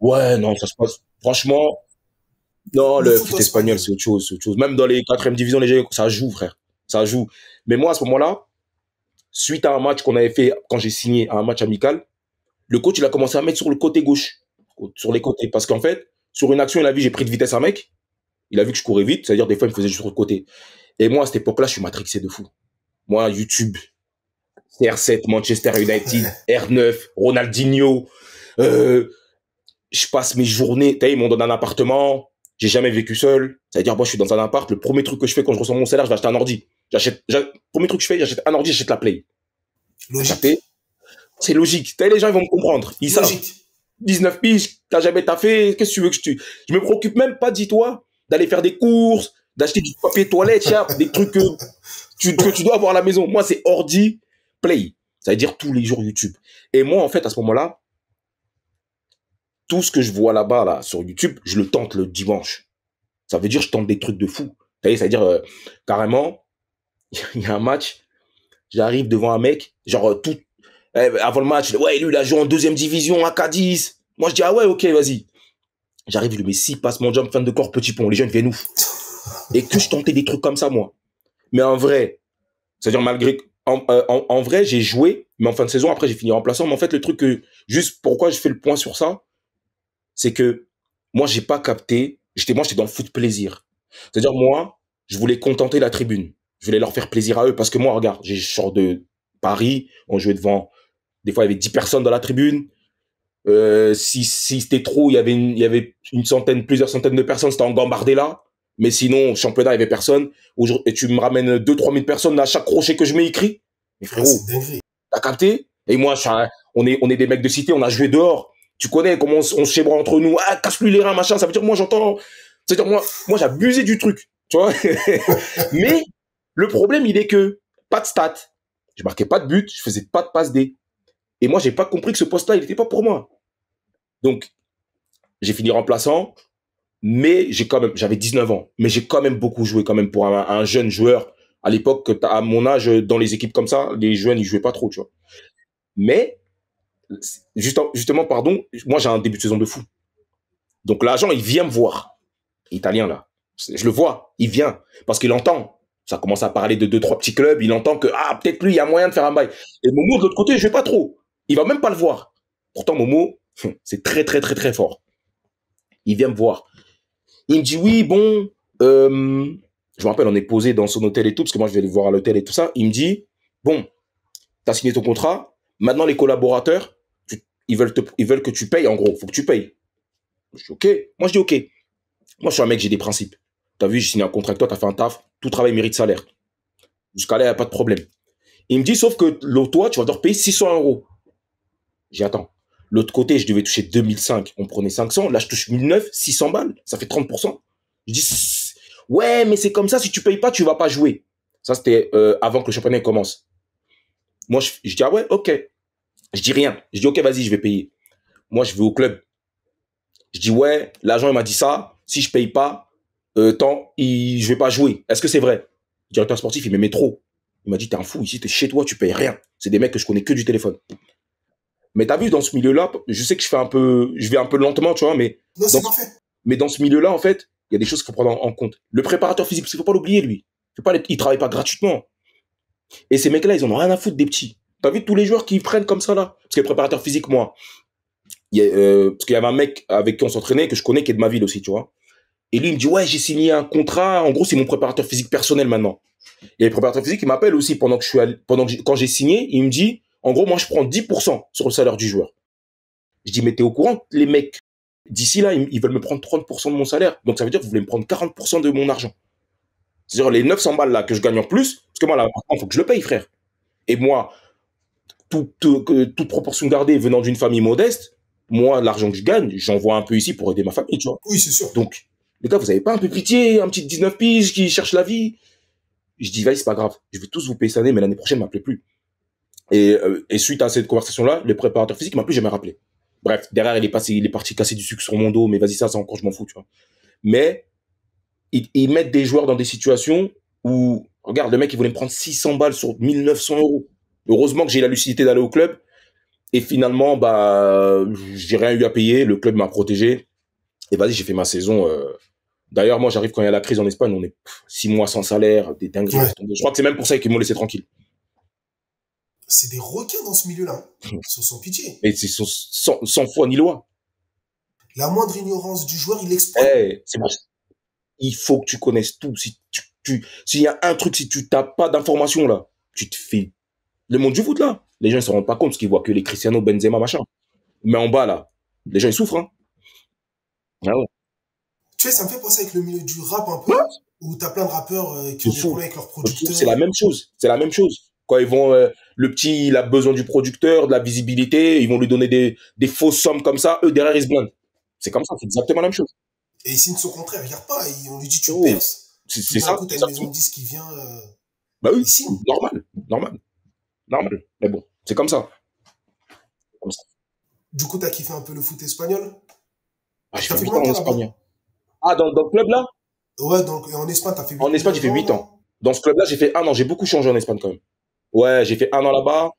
Ouais, non, ça se passe. Franchement, non, le foot espagnol, c'est autre chose, Même dans les 4e divisions, les gens, ça joue, frère. Ça joue. Mais moi, à ce moment-là, suite à un match qu'on avait fait quand j'ai signé un match amical, le coach, il a commencé à mettre sur le côté gauche, sur les côtés. Parce qu'en fait, sur une action, il a vu, j'ai pris de vitesse un mec. Il a vu que je courais vite, c'est-à-dire des fois, il me faisait juste sur le côté. Et moi, à cette époque-là, je suis matrixé de fou. Moi, YouTube, CR7, Manchester United, R9, Ronaldinho, je passe mes journées, ils m'ont donné un appartement, j'ai jamais vécu seul. C'est-à-dire, moi, je suis dans un appart, le premier truc que je fais quand je reçois mon salaire, je vais acheter un ordi. Premier truc que je fais, j'achète un ordi, j'achète la Play. Logique. C'est logique. Les gens, ils vont me comprendre. Ils savent. 19 piges, t'as jamais taffé, qu'est-ce que tu veux que je me préoccupe même pas, dis-toi, d'aller faire des courses, d'acheter du papier toilette, des trucs que tu dois avoir à la maison. Moi, c'est ordi, play. Ça veut dire tous les jours YouTube. Et moi, en fait, à ce moment-là, tout ce que je vois là-bas, là, sur YouTube, je le tente le dimanche. Ça veut dire je tente des trucs de fou. Ça veut dire, carrément, il y a un match, j'arrive devant un mec, genre, avant le match, ouais, lui, il a joué en deuxième division à Cadiz. Moi, je dis, ah ouais, ok, vas-y. J'arrive, je lui mets 6 passes, mon jump, fin de corps, petit pont. Les jeunes viennent ouf. Et que je tentais des trucs comme ça, moi. Mais en vrai, c'est-à-dire, malgré, en vrai, j'ai joué, mais en fin de saison, après, j'ai fini remplaçant. Mais en fait, le truc que, juste pourquoi je fais le point sur ça, c'est que moi, j'ai pas capté, moi, j'étais dans le foot plaisir. C'est-à-dire, moi, je voulais contenter la tribune. Je voulais leur faire plaisir à eux. Parce que moi, regarde, je sors de Paris, on jouait devant, des fois, il y avait 10 personnes dans la tribune. Si c'était trop, il y avait plusieurs centaines de personnes, c'était en Gambardella. Mais sinon, au championnat, il y avait personne. Et tu me ramènes 2-3 000 personnes à chaque crochet que je mets écrit. Mais frérot, t'as capté? Et moi, on est des mecs de cité, on a joué dehors. Tu connais comment on se chébra entre nous. Ah, casse-lui les reins, machin. Ça veut dire, moi, j'entends. C'est-à-dire, moi, j'abusais du truc. Tu vois? Mais, le problème, il est que, pas de stats. Je marquais pas de but, je faisais pas de passe D. Et moi, j'ai pas compris que ce poste-là, il était pas pour moi. Donc, j'ai fini remplaçant, mais j'avais 19 ans, mais j'ai quand même beaucoup joué quand même pour un jeune joueur. À l'époque, à mon âge, dans les équipes comme ça, les jeunes, ils jouaient pas trop, tu vois. Mais, justement, pardon, moi, j'ai un début de saison de fou. Donc, l'agent, il vient me voir. Italien, là. Je le vois, il vient. Parce qu'il entend. Ça commence à parler de 2-3 petits clubs. Il entend que, peut-être lui, il y a moyen de faire un bail. Et Momo, de l'autre côté, je vais pas trop. Il va même pas le voir. Pourtant, Momo, c'est très, très, très, très fort. Il vient me voir. Il me dit, oui, bon, je me rappelle, on est posé dans son hôtel et tout, parce que moi, je vais le voir à l'hôtel et tout ça. Il me dit, bon, t'as signé ton contrat. Maintenant, les collaborateurs, ils veulent que tu payes, en gros. Faut que tu payes. Je dis, ok. Moi, je dis, ok. Moi, je suis un mec, j'ai des principes. T'as vu, j'ai signé un contrat avec toi, t'as fait un taf. Tout travail mérite salaire. Jusqu'à là, il n'y a pas de problème. Il me dit, sauf que toi, tu vas devoir payer 600 euros. J'ai attends. L'autre côté, je devais toucher 2005. On prenait 500. Là, je touche 1009, 600 balles. Ça fait 30%. Je dis, ouais, mais c'est comme ça. Si tu payes pas, tu vas pas jouer. Ça, c'était avant que le championnat commence. Moi, je dis, ah ouais, ok. Je dis rien. Je dis, ok, vas-y, je vais payer. Moi, je vais au club. Je dis, ouais, l'agent, il m'a dit ça. Si je paye pas, je vais pas jouer. Est-ce que c'est vrai? Le directeur sportif, il m'aimait trop. Il m'a dit, t'es un fou. Ici, t'es chez toi, tu payes rien. C'est des mecs que je connais que du téléphone. Mais t'as vu, dans ce milieu-là, je sais que je vais un peu lentement, tu vois, non, c'est parfait. Mais dans ce milieu-là, en fait, il y a des choses qu'il faut prendre en compte. Le préparateur physique, parce qu'il faut pas l'oublier, lui. Il travaille pas gratuitement. Et ces mecs-là, ils en ont rien à foutre des petits. T'as vu tous les joueurs qui prennent comme ça, là? Parce que le préparateur physique, moi, parce qu'il y avait un mec avec qui on s'entraînait, que je connais, qui est de ma ville aussi, tu vois. Et lui, il me dit, ouais, j'ai signé un contrat. En gros, c'est mon préparateur physique personnel maintenant. Et le préparateur physique, il m'appelle aussi quand j'ai signé, il me dit, en gros, moi, je prends 10% sur le salaire du joueur. Je dis, mais t'es au courant, les mecs, d'ici là, ils veulent me prendre 30% de mon salaire. Donc, ça veut dire que vous voulez me prendre 40% de mon argent. C'est-à-dire, les 900 balles là que je gagne en plus, parce que moi, là, il faut que je le paye, frère. Et moi, toute proportion gardée venant d'une famille modeste, moi, l'argent que je gagne, j'envoie un peu ici pour aider ma famille, tu vois. Oui, c'est sûr. Donc, les gars, vous avez pas un peu pitié, un petit 19 piges qui cherche la vie? Je dis, vas-y, c'est pas grave. Je vais tous vous payer cette année, mais l'année prochaine, m'appelez plus. Et suite à cette conversation-là, le préparateur physique m'a plus jamais rappelé. Bref, derrière, il est parti casser du sucre sur mon dos, mais vas-y, ça encore, je m'en fous, tu vois. Mais, ils mettent des joueurs dans des situations où, regarde, le mec, il voulait me prendre 600 balles sur 1900 euros. Heureusement que j'ai la lucidité d'aller au club. Et finalement, j'ai rien eu à payer. Le club m'a protégé. Et vas-y, j'ai fait ma saison. D'ailleurs, moi, j'arrive quand il y a la crise en Espagne. On est 6 mois sans salaire, des dingueries. Ouais. Je crois que c'est même pour ça qu'ils m'ont laissé tranquille. C'est des requins dans ce milieu-là. Ils sont sans pitié. Et c'est sans foi ni loi. La moindre ignorance du joueur, il exploite. C'est bon. Il faut que tu connaisses tout. S'il y a un truc, si tu n'as pas d'informations là, tu te fais... Le monde du foot là, les gens ne se rendent pas compte parce qu'ils voient que les Cristiano, Benzema, machin. Mais en bas là, les gens ils souffrent. Hein. Ah ouais. Tu sais, ça me fait penser avec le milieu du rap un peu, où t'as plein de rappeurs qui ont des problèmes avec leurs producteurs. C'est la même chose. C'est la même chose. Quand ils vont, le petit, il a besoin du producteur, de la visibilité, ils vont lui donner des fausses sommes comme ça, eux, derrière, ils se blindent. C'est comme ça, c'est exactement la même chose. Et il signe son contrat, il regarde pas, on lui dit tu Oh, perces. Tout c'est d'un ça, coup, t'as une maison exactement. de disques qui vient, Bah il oui, signe. normal, normal, normal. Mais bon, c'est comme ça. Comme ça. Du coup, t'as kiffé un peu le foot espagnol. Ah, j'ai T'as fait fait 8 combien ans de en temps Espagne, là-bas? hein. Ah, dans le club là? Ouais, donc, et en Espagne, t'as fait En 8 Espagne, j'ai fait 9 ans, 8 non? ans. Dans ce club-là, j'ai fait un an. J'ai beaucoup changé en Espagne quand même. Ouais, j'ai fait un an là-bas.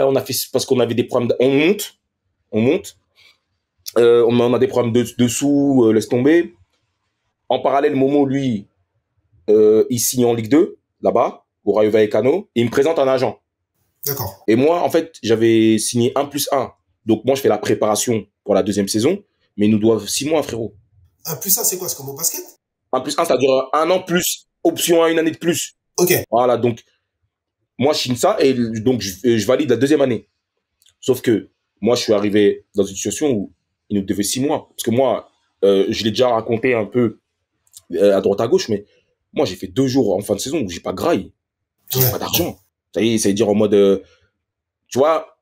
On a fait parce qu'on avait des problèmes. On monte. On a des problèmes dessous, laisse tomber. En parallèle, Momo, lui, il signe en Ligue 2, là-bas, au Rayo Vallecano, et il me présente un agent. D'accord. Et moi, en fait, j'avais signé 1+1. Donc moi, je fais la préparation pour la deuxième saison, mais ils nous doivent 6 mois, frérot. 1+1, c'est quoi? C'est comme au basket? 1+1, ça dure un an plus, option à une année de plus. Ok. Voilà, donc moi, je signe ça, et donc je valide la deuxième année. Sauf que moi, je suis arrivé dans une situation où il nous devait 6 mois. Parce que moi, je l'ai déjà raconté un peu à droite à gauche, mais moi, j'ai fait 2 jours en fin de saison où j'ai pas graille. J'ai Ouais. pas d'argent. Ça y est, c'est dire en mode, tu vois,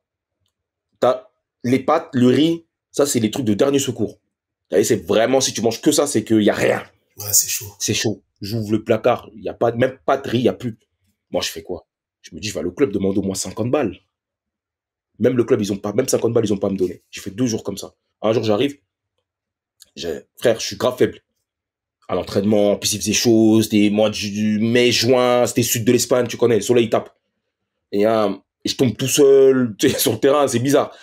t'as les pâtes, le riz, ça, c'est les trucs de dernier secours. Ça y est, c'est vraiment, si tu manges que ça, c'est qu'il y a rien. Ouais, c'est chaud. C'est chaud. J'ouvre le placard, il y a pas, même pas de riz, il y a plus. Moi, je fais quoi? Je me dis, je vais aller au club demander au moins 50 balles. Même le club, ils ont pas, même 50 balles, ils ont pas à me donner. J'ai fait 2 jours comme ça. Un jour, j'arrive, frère, je suis grave faible. À l'entraînement, puis il faisait chaud, c'était mois de mai, juin, c'était sud de l'Espagne, tu connais, le soleil tape. Et je tombe tout seul, tu sais, sur le terrain, c'est bizarre.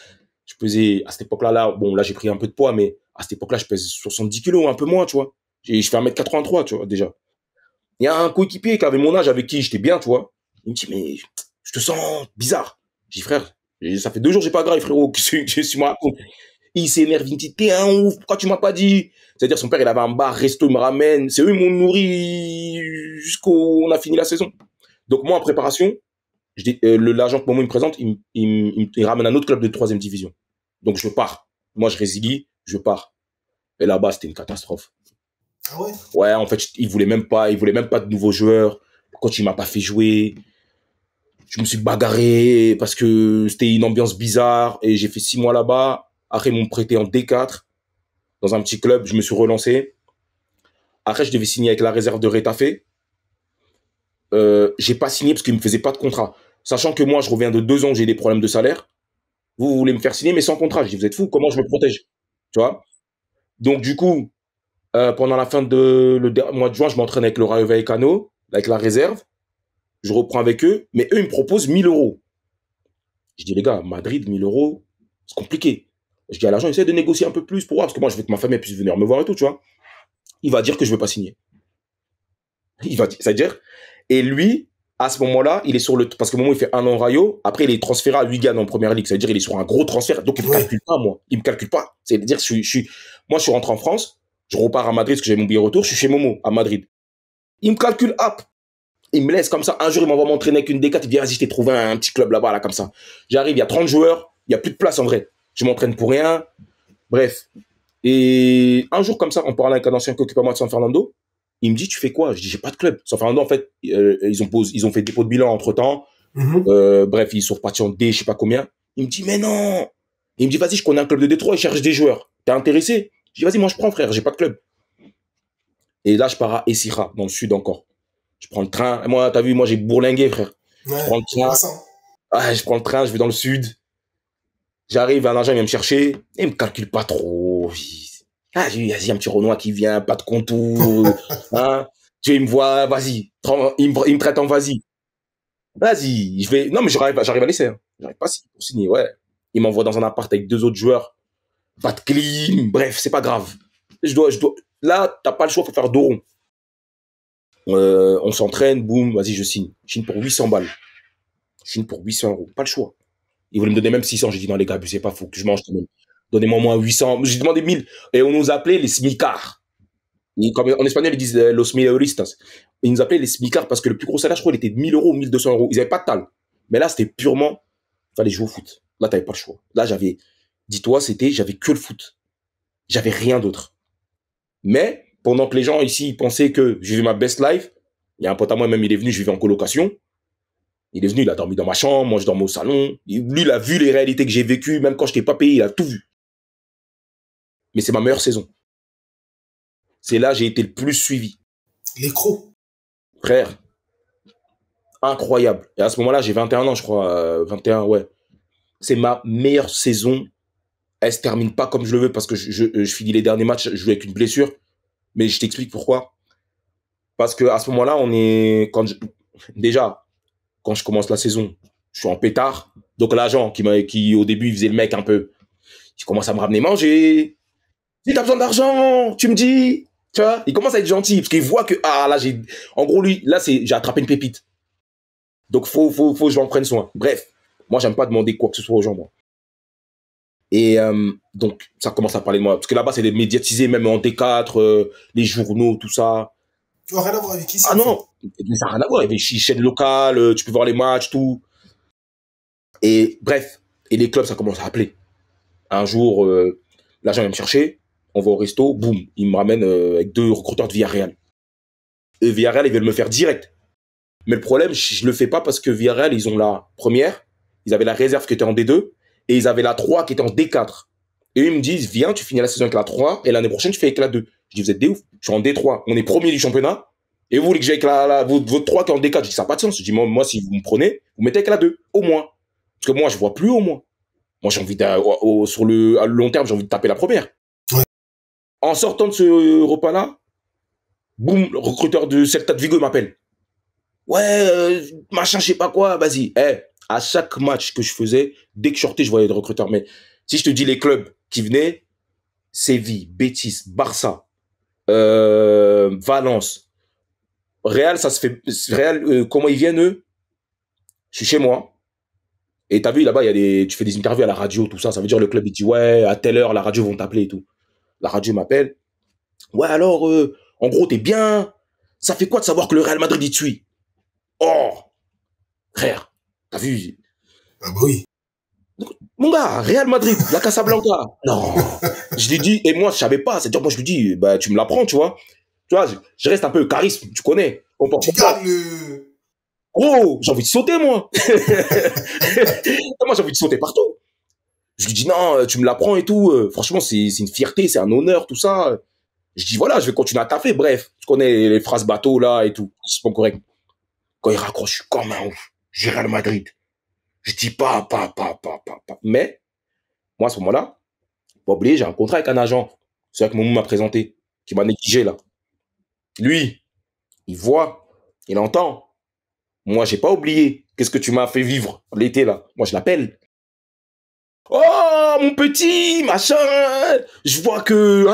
Je pesais, à cette époque-là, bon, là, j'ai pris un peu de poids, mais à cette époque-là, je pèse 70 kilos, un peu moins, tu vois. Je fais 1m83, tu vois, déjà. Il y a un coéquipier qui avait mon âge, avec qui j'étais bien, tu vois. Il me dit, mais je te sens bizarre. J'ai dit, frère, ça fait 2 jours que j'ai pas grave, frérot, que tu me racontes. Il s'énerve, il me dit, t'es un ouf, pourquoi tu m'as pas dit? C'est-à-dire, son père, il avait un bar, resto, il me ramène. C'est eux, ils m'ont nourri jusqu'au, on a fini la saison. Donc, moi, en préparation, l'agent que Momo me présente, il ramène un autre club de 3e division. Donc, je pars. Moi, je résilie, je pars. Et là-bas, c'était une catastrophe. Ah ouais? Ouais, en fait, il voulait même pas de nouveaux joueurs. Le coach, il m'a pas fait jouer. Je me suis bagarré parce que c'était une ambiance bizarre et j'ai fait 6 mois là-bas. Après, ils m'ont prêté en D4 dans un petit club. Je me suis relancé. Après, je devais signer avec la réserve de Retafe. J'ai pas signé parce qu'ils me faisaient pas de contrat. Sachant que moi, je reviens de 2 ans où j'ai des problèmes de salaire. Vous voulez me faire signer, mais sans contrat. Je dis, vous êtes fous, comment je me protège? Tu vois? Donc, du coup, pendant la fin de mois de juin, je m'entraîne avec le Rayo Vallecano, avec la réserve. Je reprends avec eux, mais eux, ils me proposent 1 000 euros. Je dis, les gars, Madrid, 1 000 euros, c'est compliqué. Je dis à l'agent, essaie de négocier un peu plus pour voir, parce que moi, je veux que ma famille puisse venir me voir et tout, tu vois. Il va dire que je veux pas signer. Il va dire, c'est-à-dire, et lui, à ce moment-là, il est sur le, parce que au moment où il fait un an Rayo, après, il est transféré à Wigan en première ligue. C'est-à-dire, il est sur un gros transfert. Donc, il me Ouais. calcule pas, moi. Il me calcule pas. C'est-à-dire, moi, je suis rentré en France, je repars à Madrid parce que j'ai mon billet retour, je suis chez Momo, à Madrid. Il me calcule, hop. Il me laisse comme ça. Un jour, il m'envoie m'entraîner avec une D4. Il dit, vas-y, je t'ai trouvé un petit club là-bas, là, comme ça. J'arrive, il y a 30 joueurs. Il y a plus de place, en vrai. Je m'entraîne pour rien. Bref. Et un jour, comme ça, on parlait avec un ancien qui occupe à moi de San Fernando. Il me dit, tu fais quoi? Je dis, j'ai pas de club. San Fernando, en fait, ils ont fait dépôt de bilan entre temps. Bref, ils sont repartis en D, je sais pas combien. Il me dit, mais non. Il me dit, vas-y, je connais un club de Détroit, ils cherchent des joueurs. T'es intéressé? Je dis, vas-y, moi, je prends, frère, j'ai pas de club. Et là, je pars à Essira, dans le sud encore. Je prends le train. Et moi, t'as vu, moi, j'ai bourlingué, frère. Je Ouais, prends le on voit train. ça. Hein. Ah, je prends le train, je vais dans le sud. J'arrive, un agent, il vient me chercher. Et il me calcule pas trop. Ah, j'ai dit, vas-y, un petit Renoir qui vient, pas de contour. Hein. Tu vois, il me voit, vas-y. Il me traite en vas-y. Vas-y, je vais. Non, mais j'arrive à l'essai. Hein. J'arrive pas pour signer, ouais. Il m'envoie dans un appart avec 2 autres joueurs. Pas de clim. Bref, c'est pas grave. Je dois. Là, t'as pas le choix, faut faire 2 ronds. On s'entraîne, boum, vas-y, je signe. Je signe pour 800 balles. Je signe pour 800 euros. Pas le choix. Ils voulaient me donner même 600. J'ai dit, non, les gars, abusez pas, faut que je mange quand même. Donnez-moi moins 800. J'ai demandé 1000. Et on nous appelait les smicards. Comme en espagnol, ils disent los mileuristas. Ils nous appelaient les smicards parce que le plus gros salaire, je crois, il était de 1000 euros ou 1200 euros. Ils avaient pas de tal. Mais là, c'était purement, fallait jouer au foot. Là, t'avais pas le choix. Là, dis-toi, j'avais que le foot. J'avais rien d'autre. Mais, pendant que les gens ici pensaient que je vivais ma best life, il y a un pote à moi, même, il est venu, je vivais en colocation. Il est venu, il a dormi dans ma chambre, moi je dormais au salon. Lui, il a vu les réalités que j'ai vécues, même quand je t'ai pas payé, il a tout vu. Mais c'est ma meilleure saison. C'est là que j'ai été le plus suivi. Les crocs. Frère, incroyable. Et à ce moment-là, j'ai 21 ans, je crois. 21, ouais. C'est ma meilleure saison. Elle se termine pas comme je le veux parce que je finis les derniers matchs, je joue avec une blessure. Mais je t'explique pourquoi. Parce que à ce moment-là, déjà, quand je commence la saison, je suis en pétard. Donc l'agent qui au début il faisait le mec un peu, il commence à me ramener manger. Si t'as besoin d'argent, tu me dis. Tu vois, il commence à être gentil parce qu'il voit que là en gros lui là j'ai attrapé une pépite. Donc faut que j'en prenne soin. Bref, moi j'aime pas demander quoi que ce soit aux gens moi. Et donc ça commence à parler de moi parce que là-bas c'est médiatisé même en D4, les journaux tout ça. Tu n'as rien à voir avec ici. Ah non, mais ça n'a rien à voir. Il y avait des chaînes locales, tu peux voir les matchs, tout. Et bref, et les clubs, ça commence à appeler. Un jour, l'agent vient me chercher, on va au resto, boum, il me ramène avec 2 recruteurs de Villarreal. Et Villarreal, ils veulent me faire direct. Mais le problème, je le fais pas parce que Villarreal, ils ont la première, ils avaient la réserve qui était en D2, et ils avaient la 3 qui était en D4. Et eux, ils me disent, viens, tu finis la saison avec la 3, et l'année prochaine, tu fais avec la 2. Je dis, vous êtes des ouf, je suis en D3, on est premier du championnat, et vous voulez que j'aille avec votre 3 qui est en D4. Je dis, ça n'a pas de sens. Je dis, moi, si vous me prenez, vous mettez avec la 2, au moins. Parce que moi, je vois plus au moins. Moi, j'ai envie à long terme, j'ai envie de taper la première. Ouais. En sortant de ce repas-là, boum, le recruteur de Celta de Vigo m'appelle. Ouais, machin, je sais pas quoi, vas-y. À chaque match que je faisais, dès que je sortais, je voyais des recruteurs. Mais si je te dis les clubs qui venaient, Séville, Betis, Barça, Valence, Real, ça se fait. Real, comment ils viennent, eux? Je suis chez moi. Et t'as vu, là-bas, tu fais des interviews à la radio, tout ça. Ça veut dire le club, il dit, ouais, à telle heure, la radio vont t'appeler et tout. La radio m'appelle. Ouais, alors, en gros, t'es bien. Ça fait quoi de savoir que le Real Madrid, il te suit? Oh, frère, t'as vu? Ah bah oui. Mon gars, Real Madrid, la Casablanca. Non. Je lui dis, et moi, je savais pas. C'est-à-dire, moi, je lui dis, bah, tu me l'apprends, tu vois. Tu vois, je reste un peu charisme, tu connais. Tu gardes le... Oh, j'ai envie de sauter, moi. Moi, j'ai envie de sauter partout. Je lui dis, non, tu me l'apprends et tout. Franchement, c'est une fierté, c'est un honneur, tout ça. Je dis, voilà, je vais continuer à taffer. Bref, tu connais les phrases bateau, là, et tout. C'est pas correct. Quand il raccroche, je suis comme un ouf. J'ai Real Madrid. Je dis pas. Mais, moi, à ce moment-là, pas oublier, j'ai un contrat avec un agent. C'est vrai que mon m'a présenté, qui m'a négligé, là. Lui, il voit, il entend. Moi, j'ai pas oublié. Qu'est-ce que tu m'as fait vivre l'été, là? Moi, je l'appelle. Oh, mon petit, machin. Je vois que,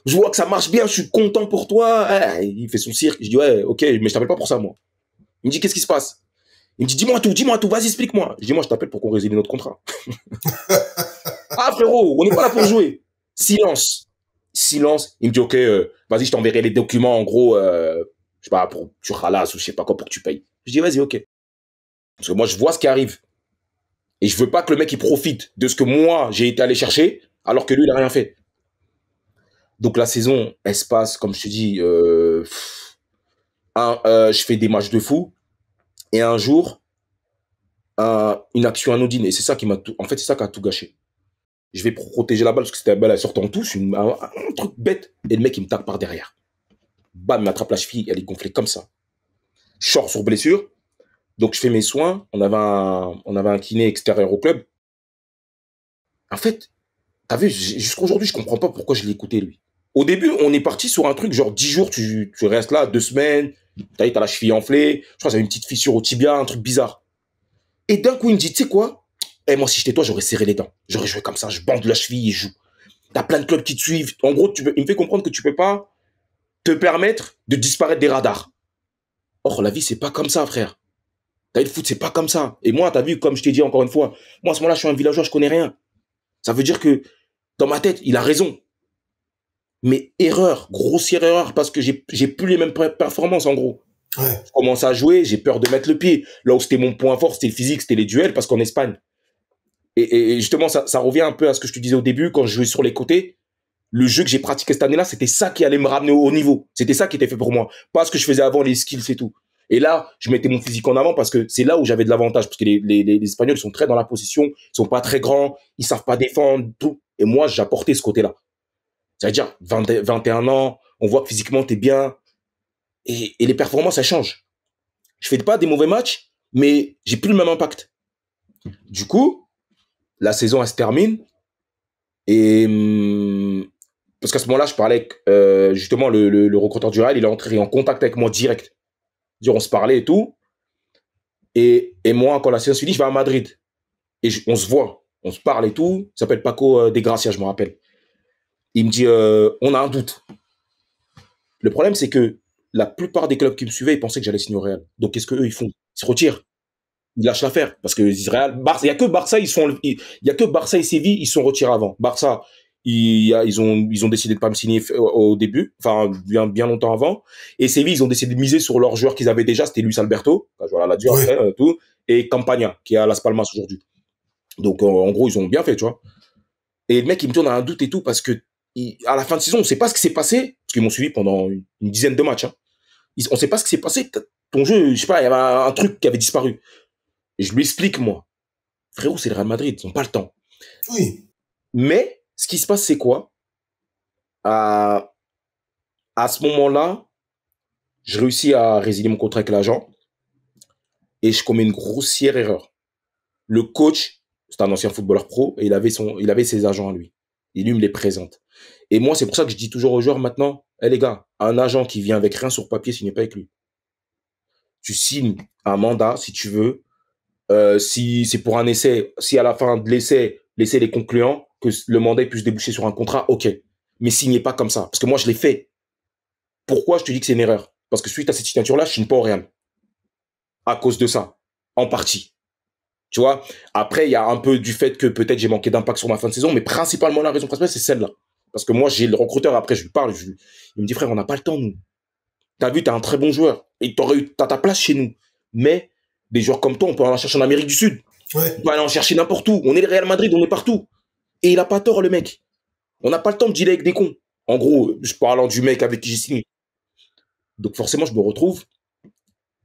je vois que ça marche bien, je suis content pour toi. Il fait son cirque. Je dis, ouais, ok, mais je t'appelle pas pour ça, moi. Il me dit, qu'est-ce qui se passe? Il me dit, dis-moi tout, vas-y, explique-moi. Je dis, moi, je t'appelle pour qu'on résilie notre contrat. Ah, frérot, on n'est pas là pour jouer. Silence. Il me dit, ok, vas-y, je t'enverrai les documents, en gros, je sais pas, pour tu ralasses ou je sais pas quoi, pour que tu payes. Je dis, vas-y, ok. Parce que moi, je vois ce qui arrive. Et je veux pas que le mec, il profite de ce que moi, j'ai été allé chercher, alors que lui, il a rien fait. Donc, la saison, elle se passe, comme je te dis, je fais des matchs de fou. Et un jour, une action anodine. Et c'est ça qui c'est ça qui a tout gâché. Je vais protéger la balle parce que c'était la balle, elle sort en touche, un truc bête. Et le mec, il me tape par derrière. Bam, il m'attrape la cheville, elle est gonflée comme ça. Je sors sur blessure. Donc, je fais mes soins. On avait un kiné extérieur au club. En fait, t'as vu, jusqu'aujourd'hui, je comprends pas pourquoi je l'ai écouté, lui. Au début, on est parti sur un truc, genre 10 jours, tu restes là, 2 semaines, t'as la cheville enflée, je crois que j'avais une petite fissure au tibia, un truc bizarre. Et d'un coup, il me dit, tu sais quoi? Moi, si j'étais toi, j'aurais serré les dents. J'aurais joué comme ça, je bande la cheville et je joue. T'as plein de clubs qui te suivent. En gros, il me fait comprendre que tu peux pas te permettre de disparaître des radars. Or, la vie, c'est pas comme ça, frère. T'as le foot, c'est pas comme ça. Et moi, t'as vu, comme je t'ai dit encore une fois, moi, à ce moment-là, je suis un villageois, je connais rien. Ça veut dire que, dans ma tête, il a raison. Mais erreur, grossière erreur, parce que j'ai plus les mêmes performances, en gros. Ouais. Je commence à jouer, j'ai peur de mettre le pied. Là où c'était mon point fort, c'était le physique, c'était les duels, parce qu'en Espagne. Et justement, ça revient un peu à ce que je te disais au début, quand je jouais sur les côtés. Le jeu que j'ai pratiqué cette année-là, c'était ça qui allait me ramener au niveau. C'était ça qui était fait pour moi. Pas ce que je faisais avant, les skills et tout. Et là, je mettais mon physique en avant parce que c'est là où j'avais de l'avantage. Parce que les Espagnols, ils sont très dans la possession, ils sont pas très grands, ils savent pas défendre, tout. Et moi, j'apportais ce côté-là. C'est-à-dire, 21 ans, on voit que physiquement, t'es bien. Et les performances, elles changent. Je fais pas des mauvais matchs, mais j'ai plus le même impact. Du coup, la saison, elle se termine. Et parce qu'à ce moment-là, je parlais avec justement le recruteur du Real, il est entré en contact avec moi direct. Dire, on se parlait et tout. Et moi, quand la séance finit, je vais à Madrid. Et on se voit, on se parle et tout. Il s'appelle Paco de Gracia, je me rappelle. Il me dit, on a un doute. Le problème, c'est que la plupart des clubs qui me suivaient, ils pensaient que j'allais signer au Real. Donc, qu'est-ce qu'eux, ils font? Ils se retirent. Ils lâchent l'affaire. Parce que Real, il y a que Barça, il y a que Barça et Séville, ils sont retirés avant. Barça, ils ont décidé de pas me signer au début, enfin, bien longtemps avant. Et Séville, ils ont décidé de miser sur leurs joueurs qu'ils avaient déjà. C'était Luis Alberto, voilà, la dure Ouais. après, tout. Et Campagna, qui est à Las Palmas aujourd'hui. Donc, en gros, ils ont bien fait, tu vois. Et le mec, il me dit, on a un doute et tout, parce que, à la fin de saison, on sait pas ce qui s'est passé, parce qu'ils m'ont suivi pendant une dizaine de matchs, hein. On sait pas ce qui s'est passé. Ton jeu, je sais pas, il y avait un truc qui avait disparu. Et je lui explique, moi. Frérot, c'est le Real Madrid, ils n'ont pas le temps. Oui. Mais, ce qui se passe, c'est quoi? À, à ce moment-là, je réussis à résilier mon contrat avec l'agent et je commets une grossière erreur. Le coach, c'est un ancien footballeur pro et il avait ses agents à lui. Et lui me les présente. Et moi, c'est pour ça que je dis toujours aux joueurs maintenant, hé les gars, un agent qui vient avec rien sur papier, signe pas avec lui. Tu signes un mandat si tu veux. Si c'est pour un essai, si à la fin de l'essai est concluant, que le mandat puisse déboucher sur un contrat, ok. Mais signez pas comme ça. Parce que moi, je l'ai fait. Pourquoi je te dis que c'est une erreur? Parce que suite à cette signature-là, je signe pas au Real. À cause de ça. En partie. Tu vois? Après, il y a un peu du fait que peut-être j'ai manqué d'impact sur ma fin de saison, mais principalement la raison principale, c'est celle-là. Parce que moi, j'ai le recruteur, après, je lui parle, il me dit, frère, on n'a pas le temps, nous. T'as vu, t'es un très bon joueur. Et t'as ta place chez nous. Mais, des joueurs comme toi, on peut aller en chercher en Amérique du Sud. Ouais. On peut aller en chercher n'importe où. On est le Real Madrid, on est partout. Et il a pas tort, le mec. On n'a pas le temps de dealer avec des cons. En gros, je parle du mec avec qui j'ai signé. Donc, forcément, je me retrouve.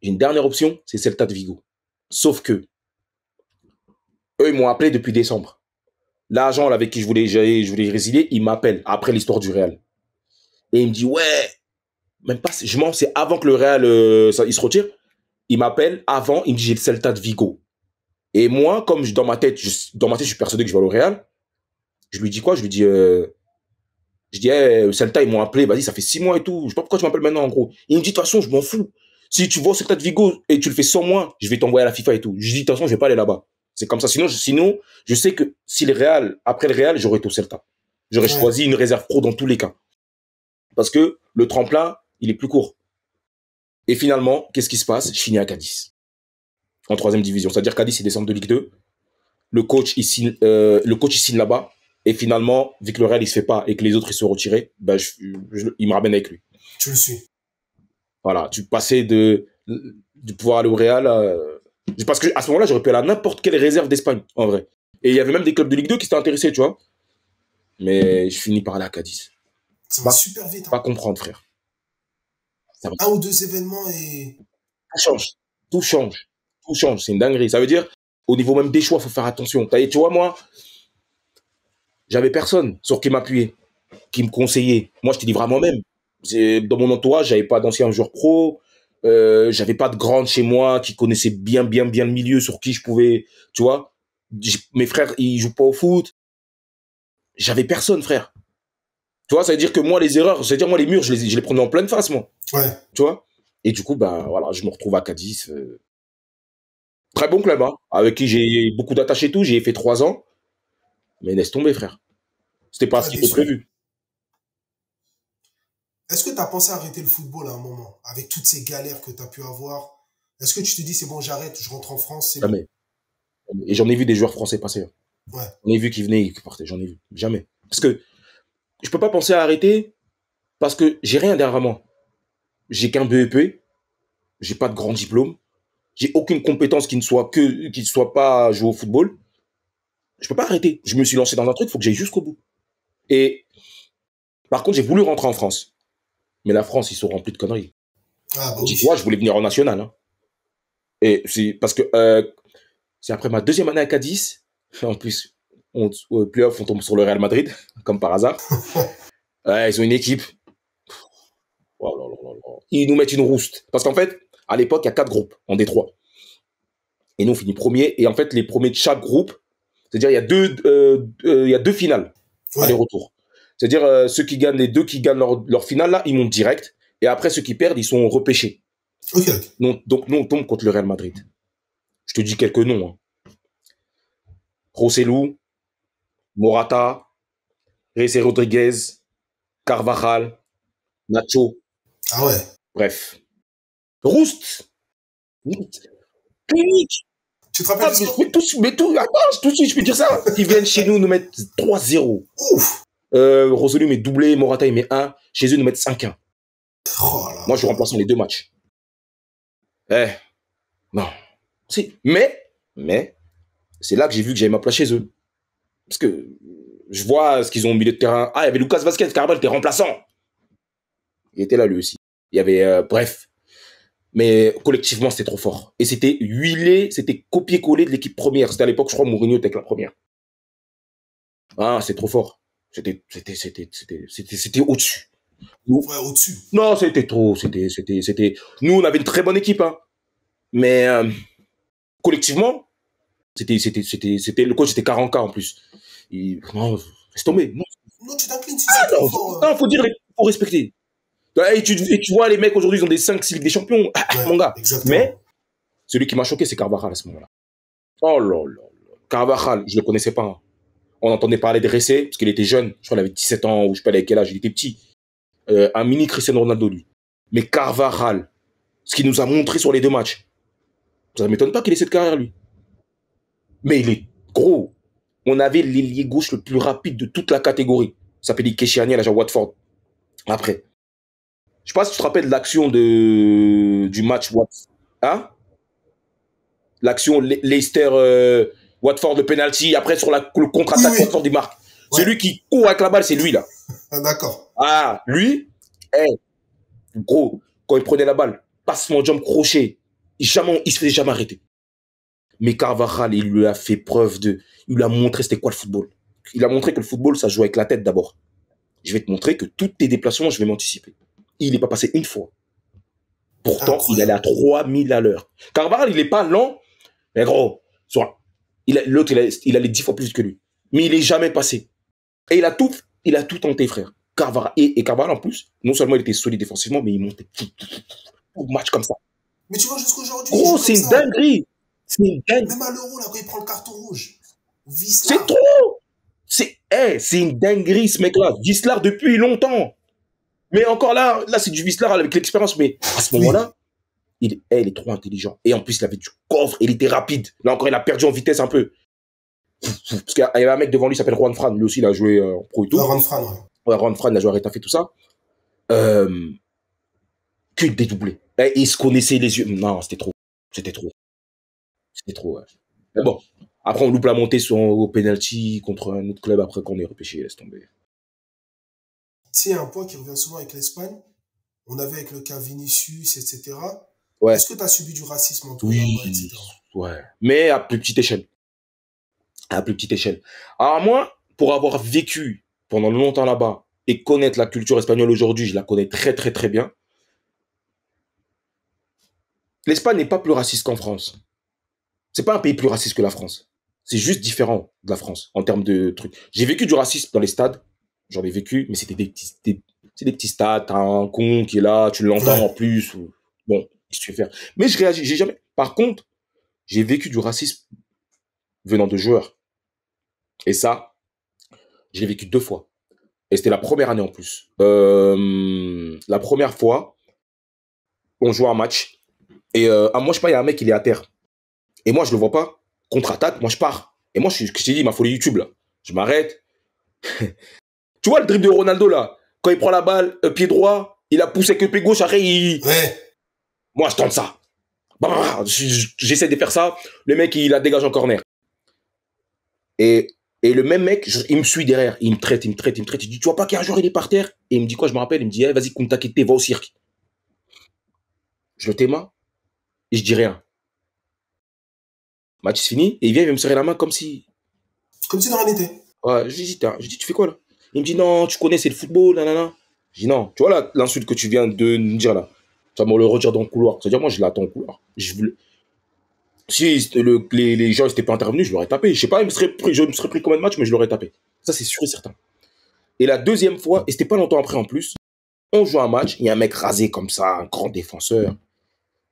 J'ai une dernière option, c'est Celta de Vigo. Sauf que, eux, ils m'ont appelé depuis décembre. L'agent avec qui je voulais résilier, il m'appelle après l'histoire du Real. Et il me dit, ouais, même pas, c'est avant que le Real, il se retire. Il m'appelle avant, il me dit, j'ai le Celta de Vigo. Et moi, comme dans ma tête, je suis persuadé que je vais au Real. Je lui dis quoi? Je lui dis, Celta, ils m'ont appelé, vas-y, ça fait 6 mois et tout. Je sais pas pourquoi tu m'appelles maintenant, en gros. Il me dit, de toute façon, je m'en fous. Si tu vas au Celta de Vigo et tu le fais sans moi, je vais t'envoyer à la FIFA et tout. Je lui dis, de toute façon, je vais pas aller là-bas. C'est comme ça. Sinon, je sais que si le Real, après le Real, j'aurais été au Celta. J'aurais choisi une réserve pro dans tous les cas. Parce que le tremplin, il est plus court. Et finalement, qu'est-ce qui se passe? Je finis à Cadiz. En 3e division. C'est-à-dire Cadiz, il descend de Ligue 2. Le coach, il signe là-bas. Et finalement, vu que le Real, il se fait pas et que les autres, ils sont retirés, ben, il me ramène avec lui. Tu le suis. Voilà. Tu passais de pouvoir aller au Real, parce que à ce moment-là, j'aurais pu aller à n'importe quelle réserve d'Espagne, en vrai. Et il y avait même des clubs de Ligue 2 qui s'étaient intéressés, tu vois. Mais je finis par aller à Cadiz. Ça va super vite. Pas comprendre, frère. Ça va. 1 ou 2 événements et... Ça change. Tout change. Tout change. C'est une dinguerie. Ça veut dire, au niveau même des choix, faut faire attention. Tu vois, moi, j'avais personne sur qui m'appuyer, qui me conseillait. Moi, je te livre à moi-même. Dans mon entourage, j'avais pas d'anciens joueurs pro. J'avais pas de grande chez moi qui connaissait bien le milieu sur qui je pouvais, tu vois. Mes frères, ils jouent pas au foot. J'avais personne, frère. Tu vois, ça veut dire que moi, les erreurs, ça veut dire moi, les murs, je les prenais en pleine face, moi. Ouais. Tu vois. Et du coup, bah, voilà, je me retrouve à Cadiz. Très bon club, hein, avec qui j'ai beaucoup d'attaches et tout. J'ai fait 3 ans. Mais laisse tomber, frère. C'était pas Pas ce qui était déçu. prévu. Est-ce que tu as pensé à arrêter le football à un moment, avec toutes ces galères que tu as pu avoir? Est-ce que tu te dis, c'est bon, j'arrête, je rentre en France, c'est bon? Jamais. Et j'en ai vu des joueurs français passer. Ouais. J'en ai vu qui venaient et qui partaient. J'en ai vu. Jamais. Parce que je peux pas penser à arrêter parce que j'ai rien derrière moi. J'ai qu'un BEP. J'ai pas de grand diplôme. J'ai aucune compétence qui ne soit pas jouer au football. Je peux pas arrêter. Je me suis lancé dans un truc, il faut que j'aille jusqu'au bout. Et par contre, j'ai voulu rentrer en France. Mais la France, ils sont remplis de conneries. Ah, bah J'ai dit, ouais, oui. je voulais venir en national. Hein. Et c'est parce que c'est après ma deuxième année à Cadiz. En plus, au playoff, on tombe sur le Real Madrid, comme par hasard. Ouais, ils ont une équipe. Oh là là là là. Ils nous mettent une rouste. Parce qu'en fait, à l'époque, il y a 4 groupes en Détroit. Et nous, on finit premier. Et en fait, les premiers de chaque groupe, c'est-à-dire, il y a deux finales, Ouais. aller-retour. C'est-à-dire, ceux qui gagnent, les deux qui gagnent leur finale, là, ils montent direct. Et après, ceux qui perdent, ils sont repêchés. Ok, ok. Donc, nous, on tombe contre le Real Madrid. Je te dis quelques noms. Hein. Rossellou, Morata, Reese Rodriguez, Carvajal, Nacho. Ah ouais. Bref. Roust. Clinique. Tu te rappelles Ah, du mais score? tout, attends, tout de suite, je peux dire ça. Ils viennent chez nous mettre 3-0. Ouf. Rossellou met doublé, Morata il met 1. Chez eux, ils nous mettent 5-1. Oh là Moi, je suis là. remplaçant les 2 matchs. Eh, non. Si. Mais, c'est là que j'ai vu que j'avais ma place chez eux. Parce que je vois ce qu'ils ont au milieu de terrain. Ah, il y avait Lucas Vasquez, Carbal était remplaçant. Il était là, lui aussi. Il y avait, bref. Mais collectivement, c'était trop fort. Et c'était huilé, c'était copié-collé de l'équipe première. C'était à l'époque, je crois, Mourinho était avec la première. Ah, c'est trop fort. C'était au-dessus. Ouais, au-dessus. Non, c'était trop. Nous, on avait une très bonne équipe, hein. Mais collectivement, le coach était 40K en plus. Non, laisse tomber. Non, Non, tu t'inclines si c'est trop non, fort. non, faut dire, faut respecter. Et tu vois, les mecs aujourd'hui, ils ont des 5-6 Ligues des Champions. Ah, Ouais, mon gars. Mais, exactement. celui qui m'a choqué, c'est Carvajal à ce moment-là. Oh là là. Carvajal, je le connaissais pas. Hein. On entendait parler de Ressé, parce qu'il était jeune. Je crois qu'il avait 17 ans, ou je sais pas avec quel âge, il était petit. Un mini Cristiano Ronaldo, lui. Mais Carvajal, ce qu'il nous a montré sur les 2 matchs, ça ne m'étonne pas qu'il ait cette carrière, lui. Mais il est gros. On avait l'ailier gauche le plus rapide de toute la catégorie. Ça s'appelait Keshiani à la Watford. Après. Je sais pas si tu te rappelles de l'action du match Watford. Hein? L'action Leicester Watford de penalty. Après, sur le Oui, contre-attaque, oui. Watford, il marque. Ouais. Celui qui court avec la balle, c'est lui, là. Ah, d'accord. Ah, lui, hey, gros, quand il prenait la balle, passement, jump, crochet, il se faisait jamais arrêter. Mais Carvajal, il lui a fait preuve il lui a montré c'était quoi le football. Il a montré que le football, ça se joue avec la tête d'abord. Je vais te montrer que tous tes déplacements, je vais m'anticiper. Il n'est pas passé une fois. Pourtant, il allait à Incroyable. 3000 à l'heure. Carvajal, il n'est pas lent, mais gros, l'autre, il allait 10 fois plus vite que lui. Mais il n'est jamais passé. Et il a tout tenté, frère. Carvajal, et Carvajal, en plus, non seulement il était solide défensivement, mais il montait tout le match comme ça. Mais tu vois, jusqu'aujourd'hui, il Gros, joue c'est comme une ça. dinguerie. C'est une dinguerie. Même à l'Euro, là, quand il prend le carton rouge. C'est Vislar. trop. C'est une dinguerie, ce mec-là. Vislar depuis longtemps. Mais encore là, c'est du Vislar avec l'expérience. Mais à ce Oui. moment-là, il est trop intelligent. Et en plus, il avait du coffre, il était rapide. Là encore, il a perdu en vitesse un peu. Parce qu'il y avait un mec devant lui, il s'appelle Juan Fran. Lui aussi, il a joué en pro et tout. Aaron Fran, ouais. Ouais, Juan Fran, il a joué à Retafe et tout ça. Euh, que dédoublé. Et il se connaissait les yeux. Non, c'était trop. C'était trop. C'était trop, ouais. Mais bon. Après, on loupe la montée au penalty contre un autre club après qu'on est repêché. Laisse tomber. Tu sais, un point qui revient souvent avec l'Espagne, on avait avec le cas Vinicius, etc. Ouais. Est-ce que tu as subi du racisme en toi là-bas, Oui. etc. Ouais. Mais à plus petite échelle. À plus petite échelle. Alors moi, pour avoir vécu pendant longtemps là-bas et connaître la culture espagnole aujourd'hui, je la connais très très très bien. L'Espagne n'est pas plus raciste qu'en France. C'est pas un pays plus raciste que la France. C'est juste différent de la France en termes de trucs. J'ai vécu du racisme dans les stades. J'en ai vécu, mais c'était c'est des petits stades. T'as un con qui est là, tu l'entends en Ouais. plus. Bon, qu'est-ce que tu veux faire? Mais je réagis, j'ai jamais. Par contre, j'ai vécu du racisme venant de joueurs. Et ça, je l'ai vécu 2 fois. Et c'était la première année en plus. La première fois, on joue un match. Et moi, je sais pas, il y a un mec, il est à terre. Et moi, je le vois pas. Contre-attaque, moi, je pars. Et moi, je t'ai dit, ma folie YouTube, là. Je m'arrête. Tu vois le dribble de Ronaldo, là. Quand il prend la balle, pied droit, il a poussé avec le pied gauche, après, Ouais. moi, je tente ça. J'essaie de faire ça. Le mec, il la dégage en corner. Et, et le même mec, il me suit derrière. Il me traite. Il dit, tu vois pas qu'il y a un joueur, il est par terre? Et il me dit quoi, je me rappelle? Il me dit, hey, vas-y, Kunta Kinte, va au cirque. Je le téma et je dis rien. Match fini et il vient, il va me serrer la main comme si... Comme si de rien n'était. Ouais, je dis, tu fais quoi là? Il me dit, non, tu connais, c'est le football, nanana. Je dis, non, tu vois là, l'insulte que tu viens de me dire là, tu vas me le redire dans le couloir. C'est-à-dire, moi, je l'attends au couloir. Si les gens n'étaient pas intervenus, je l'aurais tapé. Je sais pas, je me serais pris combien de matchs, mais je l'aurais tapé. Ça, c'est sûr et certain. Et la deuxième fois, et c'était pas longtemps après en plus, on joue un match, il y a un mec rasé comme ça, un grand défenseur.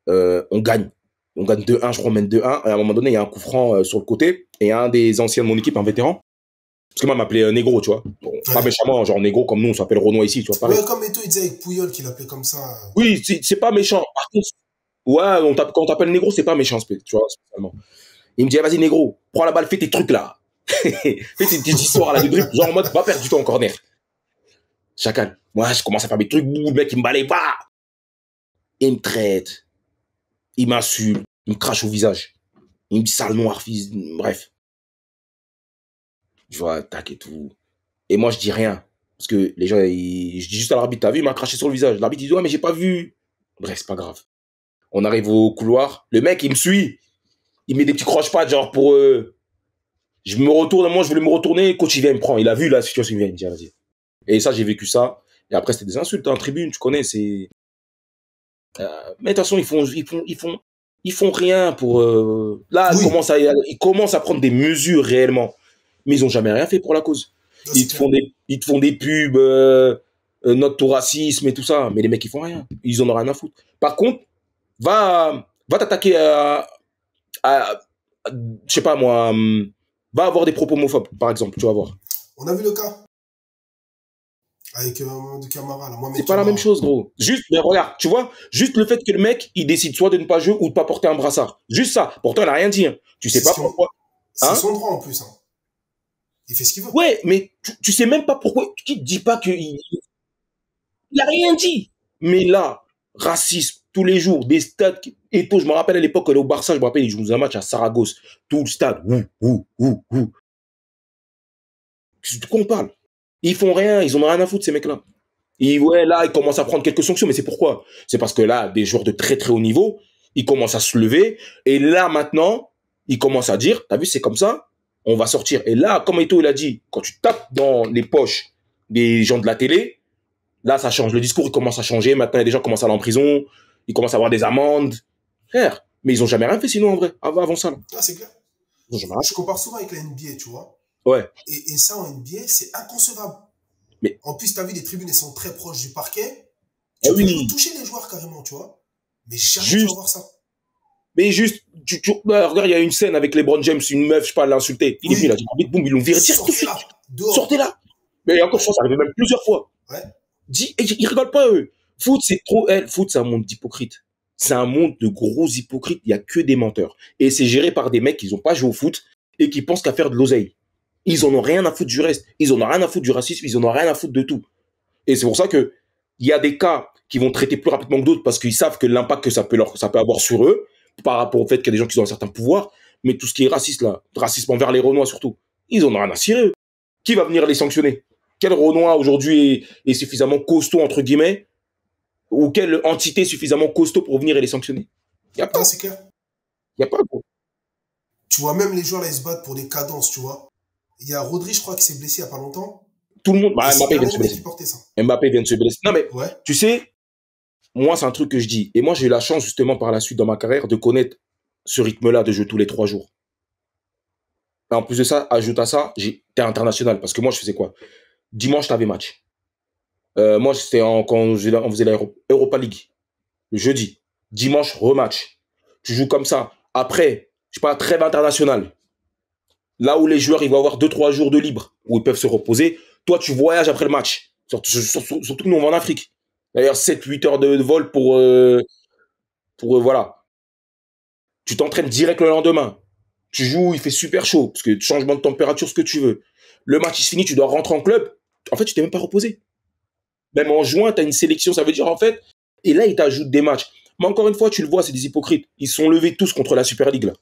On gagne. On gagne 2-1, je crois, on mène 2-1. Et à un moment donné, il y a un coup franc sur le côté. Et un des anciens de mon équipe, un vétéran, parce que moi, il m'appelait Négro, tu vois. Bon, pas méchamment, genre Négro, comme nous, on s'appelle Renoir ici, tu vois. Pareil. Ouais, comme Eto, il disait avec Pouyol qu'il appelait comme ça. Oui, c'est pas méchant. Par contre, ouais, quand on t'appelle Négro, c'est pas méchant, tu vois, spécialement. Il me dit, vas-y, Négro, prends la balle, fais tes trucs là. Fais tes histoires là de dribble, genre en mode, va perdre du temps en corner. Chacal. Moi, je commence à faire mes trucs, le mec, il me balaye, bah. Il me traite. Il m'insulte. Il me crache au visage. Il me dit sale noir, fils. Bref. Je vois, tac et tout. Et moi, je dis rien. Parce que les gens, je dis juste à l'arbitre, t'as vu, il m'a craché sur le visage. L'arbitre, il dit, ouais, mais j'ai pas vu. Bref, c'est pas grave. On arrive au couloir. Le mec, il me suit. Il met des petits croche-pattes, genre pour... Je me retourne, moi, je voulais me retourner. Coach, il vient, il me prend. Il a vu la situation, il vient, il me dit, vas-y. Et ça, j'ai vécu ça. Et après, c'était des insultes en tribune, tu connais, c'est... mais de toute façon, ils font rien pour... Là, oui. Ils commencent à prendre des mesures réellement. Mais ils ont jamais rien fait pour la cause. Ils te font des pubs, note au racisme et tout ça. Mais les mecs, ils font rien. Ils en ont rien à foutre. Par contre, va t'attaquer je sais pas moi, va avoir des propos homophobes, par exemple, tu vas voir. On a vu le cas avec de Camara. C'est pas la même chose, gros. Juste, mais regarde, tu vois, juste le fait que le mec, il décide soit de ne pas jouer ou de pas porter un brassard. Juste ça. Pourtant, il a rien dit. Hein. Tu sais pas pourquoi. C'est son droit en plus. Hein. Il fait ce qu'il veut. Ouais, mais tu sais même pas pourquoi. Qui te dit pas qu'il a rien dit. Mais là, racisme, tous les jours, des stades. Et tout, je me rappelle à l'époque, au Barça, je me rappelle, ils jouent un match à Saragosse. Tout le stade. De quoi on parle? Ils font rien, ils en ont rien à foutre, ces mecs-là. Et ouais, là, ils commencent à prendre quelques sanctions, mais c'est pourquoi? C'est parce que là, des joueurs de très très haut niveau, ils commencent à se lever, et là, maintenant, ils commencent à dire, t'as vu, c'est comme ça, on va sortir. Et là, comme Eto'o, il a dit, quand tu tapes dans les poches des gens de la télé, là, ça change. Le discours, il commence à changer. Maintenant, il y a des gens qui commencent à aller en prison, ils commencent à avoir des amendes. Frère, mais ils ont jamais rien fait sinon, en vrai, avant ça. Là. Ah, c'est clair. Je compare souvent avec la NBA, tu vois. Ouais. Et ça, en NBA, c'est inconcevable. Mais en plus, tu as vu, les tribunes, elles sont très proches du parquet. Tu peux toucher les joueurs carrément, tu vois. Mais jamais tu vas voir ça. Mais juste, regarde, il y a une scène avec LeBron James, une meuf, je sais pas, l'insulter. Il est venu, il a dit, boum, ils l'ont viré. Sortez là. Mais encore, ça arrivait même plusieurs fois. Ouais. Ils rigolent pas, eux. Foot, c'est trop, foot, c'est un monde d'hypocrites. C'est un monde de gros hypocrites. Il y a que des menteurs. Et c'est géré par des mecs qui n'ont pas joué au foot et qui pensent qu'à faire de l'oseille. Ils en ont rien à foutre du reste. Ils en ont rien à foutre du racisme. Ils en ont rien à foutre de tout. Et c'est pour ça que il y a des cas qui vont traiter plus rapidement que d'autres parce qu'ils savent que l'impact que ça peut avoir sur eux par rapport au fait qu'il y a des gens qui ont un certain pouvoir. Mais tout ce qui est raciste là, racisme envers les Renois surtout, ils en ont rien à cirer. Eux. Qui va venir les sanctionner? Quel Renois aujourd'hui est suffisamment costaud entre guillemets ou quelle entité suffisamment costaud pour venir et les sanctionner? Il y a pas. Ah, c'est clair. Il y a pas. Gros. Tu vois, même les joueurs là, ils se battent pour des cadences, tu vois. Il y a Rodri, je crois, qui s'est blessé il y a pas longtemps. Tout le monde. Bah, Mbappé vient de se blesser. Mbappé vient de se blesser. Non, mais ouais. Tu sais, moi, c'est un truc que je dis. Et moi, j'ai eu la chance, justement, par la suite, dans ma carrière, de connaître ce rythme-là de jeu tous les 3 jours. Et en plus de ça, ajoute à ça, t'es international. Parce que moi, je faisais quoi? Dimanche, t'avais match. Moi, c'était quand on faisait l'Europa League. Le jeudi. Dimanche, rematch. Tu joues comme ça. Après, je sais pas, trêve internationale. Là où les joueurs, ils vont avoir 2-3 jours de libre, où ils peuvent se reposer. Toi, tu voyages après le match. Surtout que nous, on va en Afrique. D'ailleurs, 7-8 heures de vol pour voilà. Tu t'entraînes direct le lendemain. Tu joues, il fait super chaud, parce que changement de température, ce que tu veux. Le match, il se finit, tu dois rentrer en club. En fait, tu t'es même pas reposé. Même en juin, tu as une sélection, ça veut dire, en fait, et là, ils t'ajoutent des matchs. Mais encore une fois, tu le vois, c'est des hypocrites. Ils sont levés tous contre la Super League, là.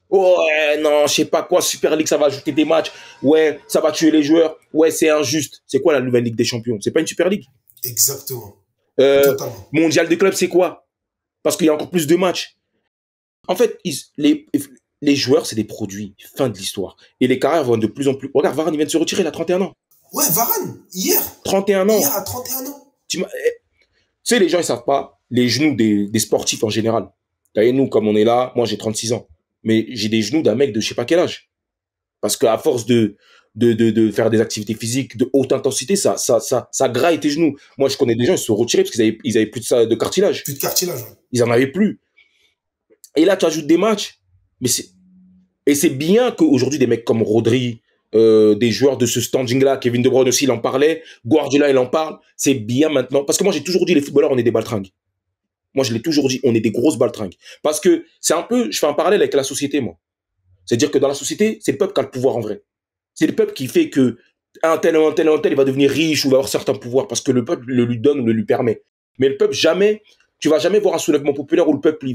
Ouais, non, je sais pas quoi, Super League, ça va ajouter des matchs. Ouais, ça va tuer les joueurs. Ouais, c'est injuste. C'est quoi la nouvelle Ligue des Champions? C'est pas une Super League. Exactement. Mondial de clubs, c'est quoi? Parce qu'il y a encore plus de matchs. En fait, les joueurs, c'est des produits. Fin de l'histoire. Et les carrières vont de plus en plus... Regarde, Varane, il vient de se retirer, il a 31 ans. Ouais, Varane, hier. 31 ans. Hier, à 31 ans. Tu sais, les gens, ils savent pas. Les genoux des sportifs en général. D'ailleurs, nous, comme on est là, moi, j'ai 36 ans. Mais j'ai des genoux d'un mec de je sais pas quel âge. Parce qu'à force de faire des activités physiques de haute intensité, ça graille tes genoux. Moi, je connais des gens, ils se sont retirés parce qu'ils avaient plus de cartilage. Plus de cartilage, ouais. Ils en avaient plus. Et là, tu ajoutes des matchs. Et c'est bien qu'aujourd'hui, des mecs comme Rodri, des joueurs de ce standing-là, Kevin De Bruyne aussi, il en parlait, Guardiola, il en parle. C'est bien maintenant. Parce que moi, j'ai toujours dit, les footballeurs, on est des baltringues. Moi, je l'ai toujours dit, on est des grosses baltringues. Parce que c'est un peu, je fais un parallèle avec la société, moi. C'est-à-dire que dans la société, c'est le peuple qui a le pouvoir en vrai. C'est le peuple qui fait que un tel, il va devenir riche ou va avoir certains pouvoirs parce que le peuple le lui donne ou le lui permet. Mais le peuple, jamais, tu vas jamais voir un soulèvement populaire où le peuple,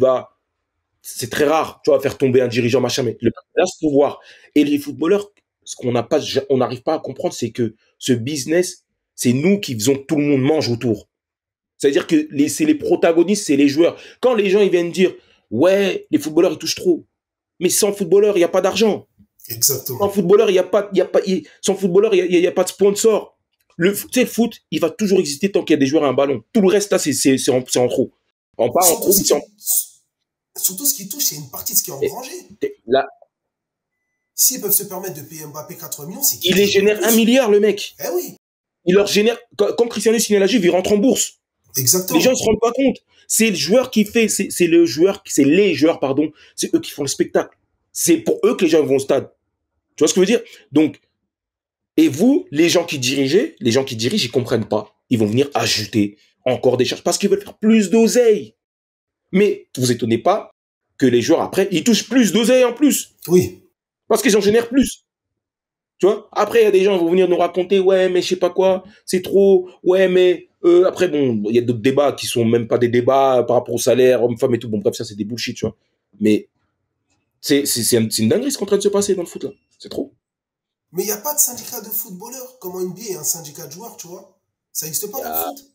c'est très rare, tu vas faire tomber un dirigeant, machin, mais le peuple a ce pouvoir. Et les footballeurs, ce qu'on n'arrive pas à comprendre, c'est que ce business, c'est nous qui faisons que tout le monde mange autour. C'est-à-dire que c'est les protagonistes, c'est les joueurs. Quand les gens, ils viennent dire, ouais, les footballeurs, ils touchent trop. Mais sans footballeur, il n'y a pas d'argent. Exactement. Sans footballeur, il n'y a pas de sponsor. Le foot, il va toujours exister tant qu'il y a des joueurs et un ballon. Tout le reste, là, c'est en trop. On part en trop, surtout ce qui touche, c'est une partie de ce qui est engrangé. Là, s'ils peuvent se permettre de payer Mbappé 80 millions, c'est il les génère 1 milliard, le mec. Eh oui. Il leur génère, quand Cristiano signe à la Juve, il rentre en bourse. Exactement. Les gens ne se rendent pas compte. C'est le joueur qui fait, c'est les joueurs, pardon, c'est eux qui font le spectacle. C'est pour eux que les gens vont au stade. Tu vois ce que je veux dire? Donc, et vous, les gens qui dirigent, ils comprennent pas. Ils vont venir ajouter encore des charges parce qu'ils veulent faire plus d'oseille. Mais vous étonnez pas que les joueurs, après, ils touchent plus d'oseille en plus. Oui. Parce qu'ils en génèrent plus. Tu vois? Après, il y a des gens qui vont venir nous raconter, ouais, mais je sais pas quoi, c'est trop, ouais, mais après, bon, il y a d'autres débats qui sont même pas des débats par rapport au salaire, homme-femme et tout. Bon, bref, ça, c'est des bullshit, tu vois. Mais c'est une dinguerie ce qui est en train de se passer dans le foot, là. C'est trop. Mais il n'y a pas de syndicat de footballeurs comme en NBA, un syndicat de joueurs, tu vois. Ça n'existe pas dans le foot.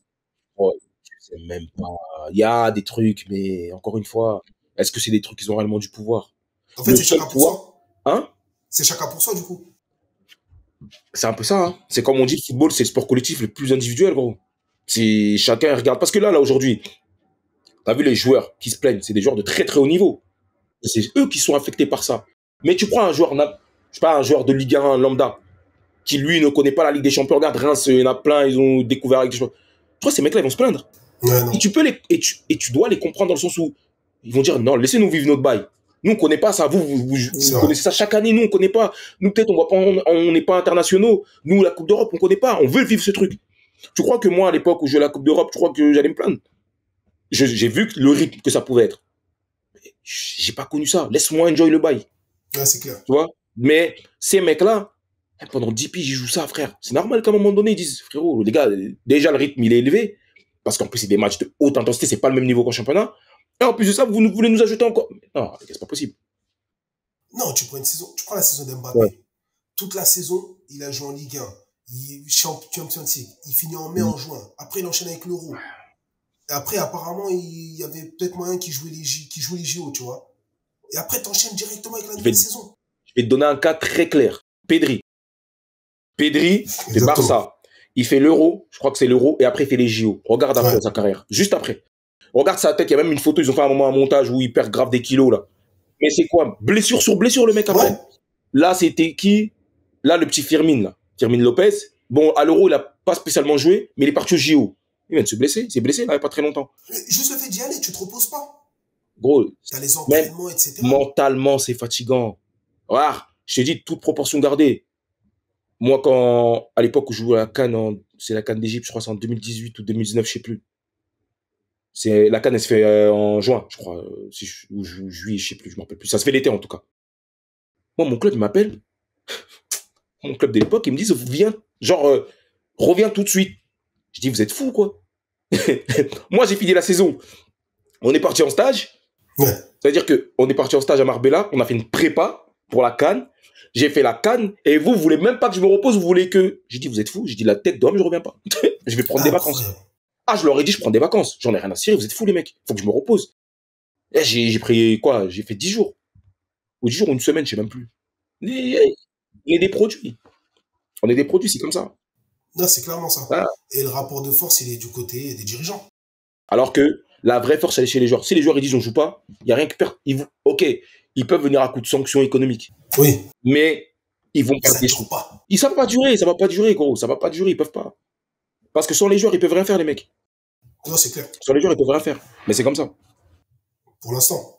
Oh, je sais même pas. Il y a des trucs, mais encore une fois, est-ce que c'est des trucs qui ont réellement du pouvoir? En fait, c'est chacun pour soi. Hein? C'est chacun pour soi, du coup. C'est un peu ça, hein. C'est comme on dit, le football, c'est le sport collectif le plus individuel, gros. C'est chacun regarde. Parce que là, aujourd'hui, t'as vu les joueurs qui se plaignent, c'est des joueurs de très très haut niveau. C'est eux qui sont affectés par ça. Mais tu prends un joueur, je sais pas, un joueur de Ligue 1 lambda, qui lui ne connaît pas la Ligue des Champions. Regarde, Reims, il y en a plein, ils ont découvert la Ligue des Champions. Tu vois, ces mecs-là, ils vont se plaindre. Ouais, non. Et tu dois les comprendre dans le sens où ils vont dire, non, laissez-nous vivre notre bail. Nous, on connaît pas ça. Vous connaissez ça chaque année. Nous, on connaît pas. Nous, peut-être, on n'est pas internationaux. Nous, la Coupe d'Europe, on connaît pas. On veut vivre ce truc. Tu crois que moi, à l'époque où je jouais la Coupe d'Europe, tu crois que j'allais me plaindre? J'ai vu le rythme que ça pouvait être. J'ai pas connu ça. Laisse-moi enjoy le bail. Ouais, c'est clair. Tu vois? Mais ces mecs-là, pendant 10 piges, ils jouent ça, frère. C'est normal qu'à un moment donné, ils disent, frérot, les gars, déjà, le rythme, il est élevé. Parce qu'en plus, c'est des matchs de haute intensité. C'est pas le même niveau qu'en championnat. Et en plus de ça, vous voulez nous ajouter encore. Non, c'est pas possible. Non, tu prends la saison d'Mbappé. Ouais. Toute la saison, il a joué en Ligue 1. Champions League. Il finit en mai, en juin. Après, il enchaîne avec l'Euro. Et après, apparemment, il y avait peut-être moyen qu'il joue les JO, tu vois. Et après, t'enchaînes directement avec la nouvelle saison. Je vais te donner un cas très clair. Pedri, de Barça. Il fait l'Euro, je crois que c'est l'Euro, et après, il fait les JO. Regarde après sa carrière. Juste après. Regarde sa tête, il y a même une photo, ils ont fait un montage où il perd grave des kilos, là. Mais c'est quoi? Blessure sur blessure, le mec, après. Ouais. Là, c'était qui? Là, le petit Firmine, là. Firmine Lopez. Bon, à l'Euro, il a pas spécialement joué, mais il est parti au JO. Il vient de se blesser. Il s'est blessé, là, il n'y a pas très longtemps. Juste le fait d'y aller, tu te reposes pas. Gros. T'as les entraînements, etc. Mentalement, c'est fatigant. Voilà. Je te dis, toute proportion gardée. Moi, à l'époque où je jouais à la CAN, c'est la CAN d'Égypte, je crois, c'est en 2018 ou 2019, je sais plus. La CAN, elle se fait en juin, je crois, ou juillet, je sais plus, je m'en rappelle plus. Ça se fait l'été, en tout cas. Moi, mon club, il m'appelle. Mon club de l'époque, ils me disent, viens, reviens tout de suite. Je dis, vous êtes fous, quoi. Moi, j'ai fini la saison. On est parti en stage. Ouais. C'est-à-dire qu'on est parti en stage à Marbella, on a fait une prépa pour la CAN. J'ai fait la CAN, et vous voulez même pas que je me repose, vous voulez que... J'ai dit, vous êtes fous. J'ai dit, la tête d'homme, je reviens pas. Je vais prendre des vacances. Ah, je leur ai dit, je prends des vacances. J'en ai rien à cirer, vous êtes fous, les mecs. Faut que je me repose. Eh, j'ai pris quoi? J'ai fait 10 jours. Ou 10 jours ou une semaine, je sais même plus. On est des produits. On est des produits, c'est comme ça. Non, c'est clairement ça. Voilà. Et le rapport de force, il est du côté des dirigeants. Alors que la vraie force, elle est chez les joueurs. Si les joueurs ils disent on joue pas, il n'y a rien que perdre. Ok, ils peuvent venir à coup de sanctions économiques. Oui. Mais ils vont perdre des sous. Ça va pas durer, ça va pas durer, gros. Ça va pas durer, ils peuvent pas. Parce que sans les joueurs, ils peuvent rien faire, les mecs. Non, c'est clair. Sans les joueurs, ils peuvent rien faire. Mais c'est comme ça. Pour l'instant.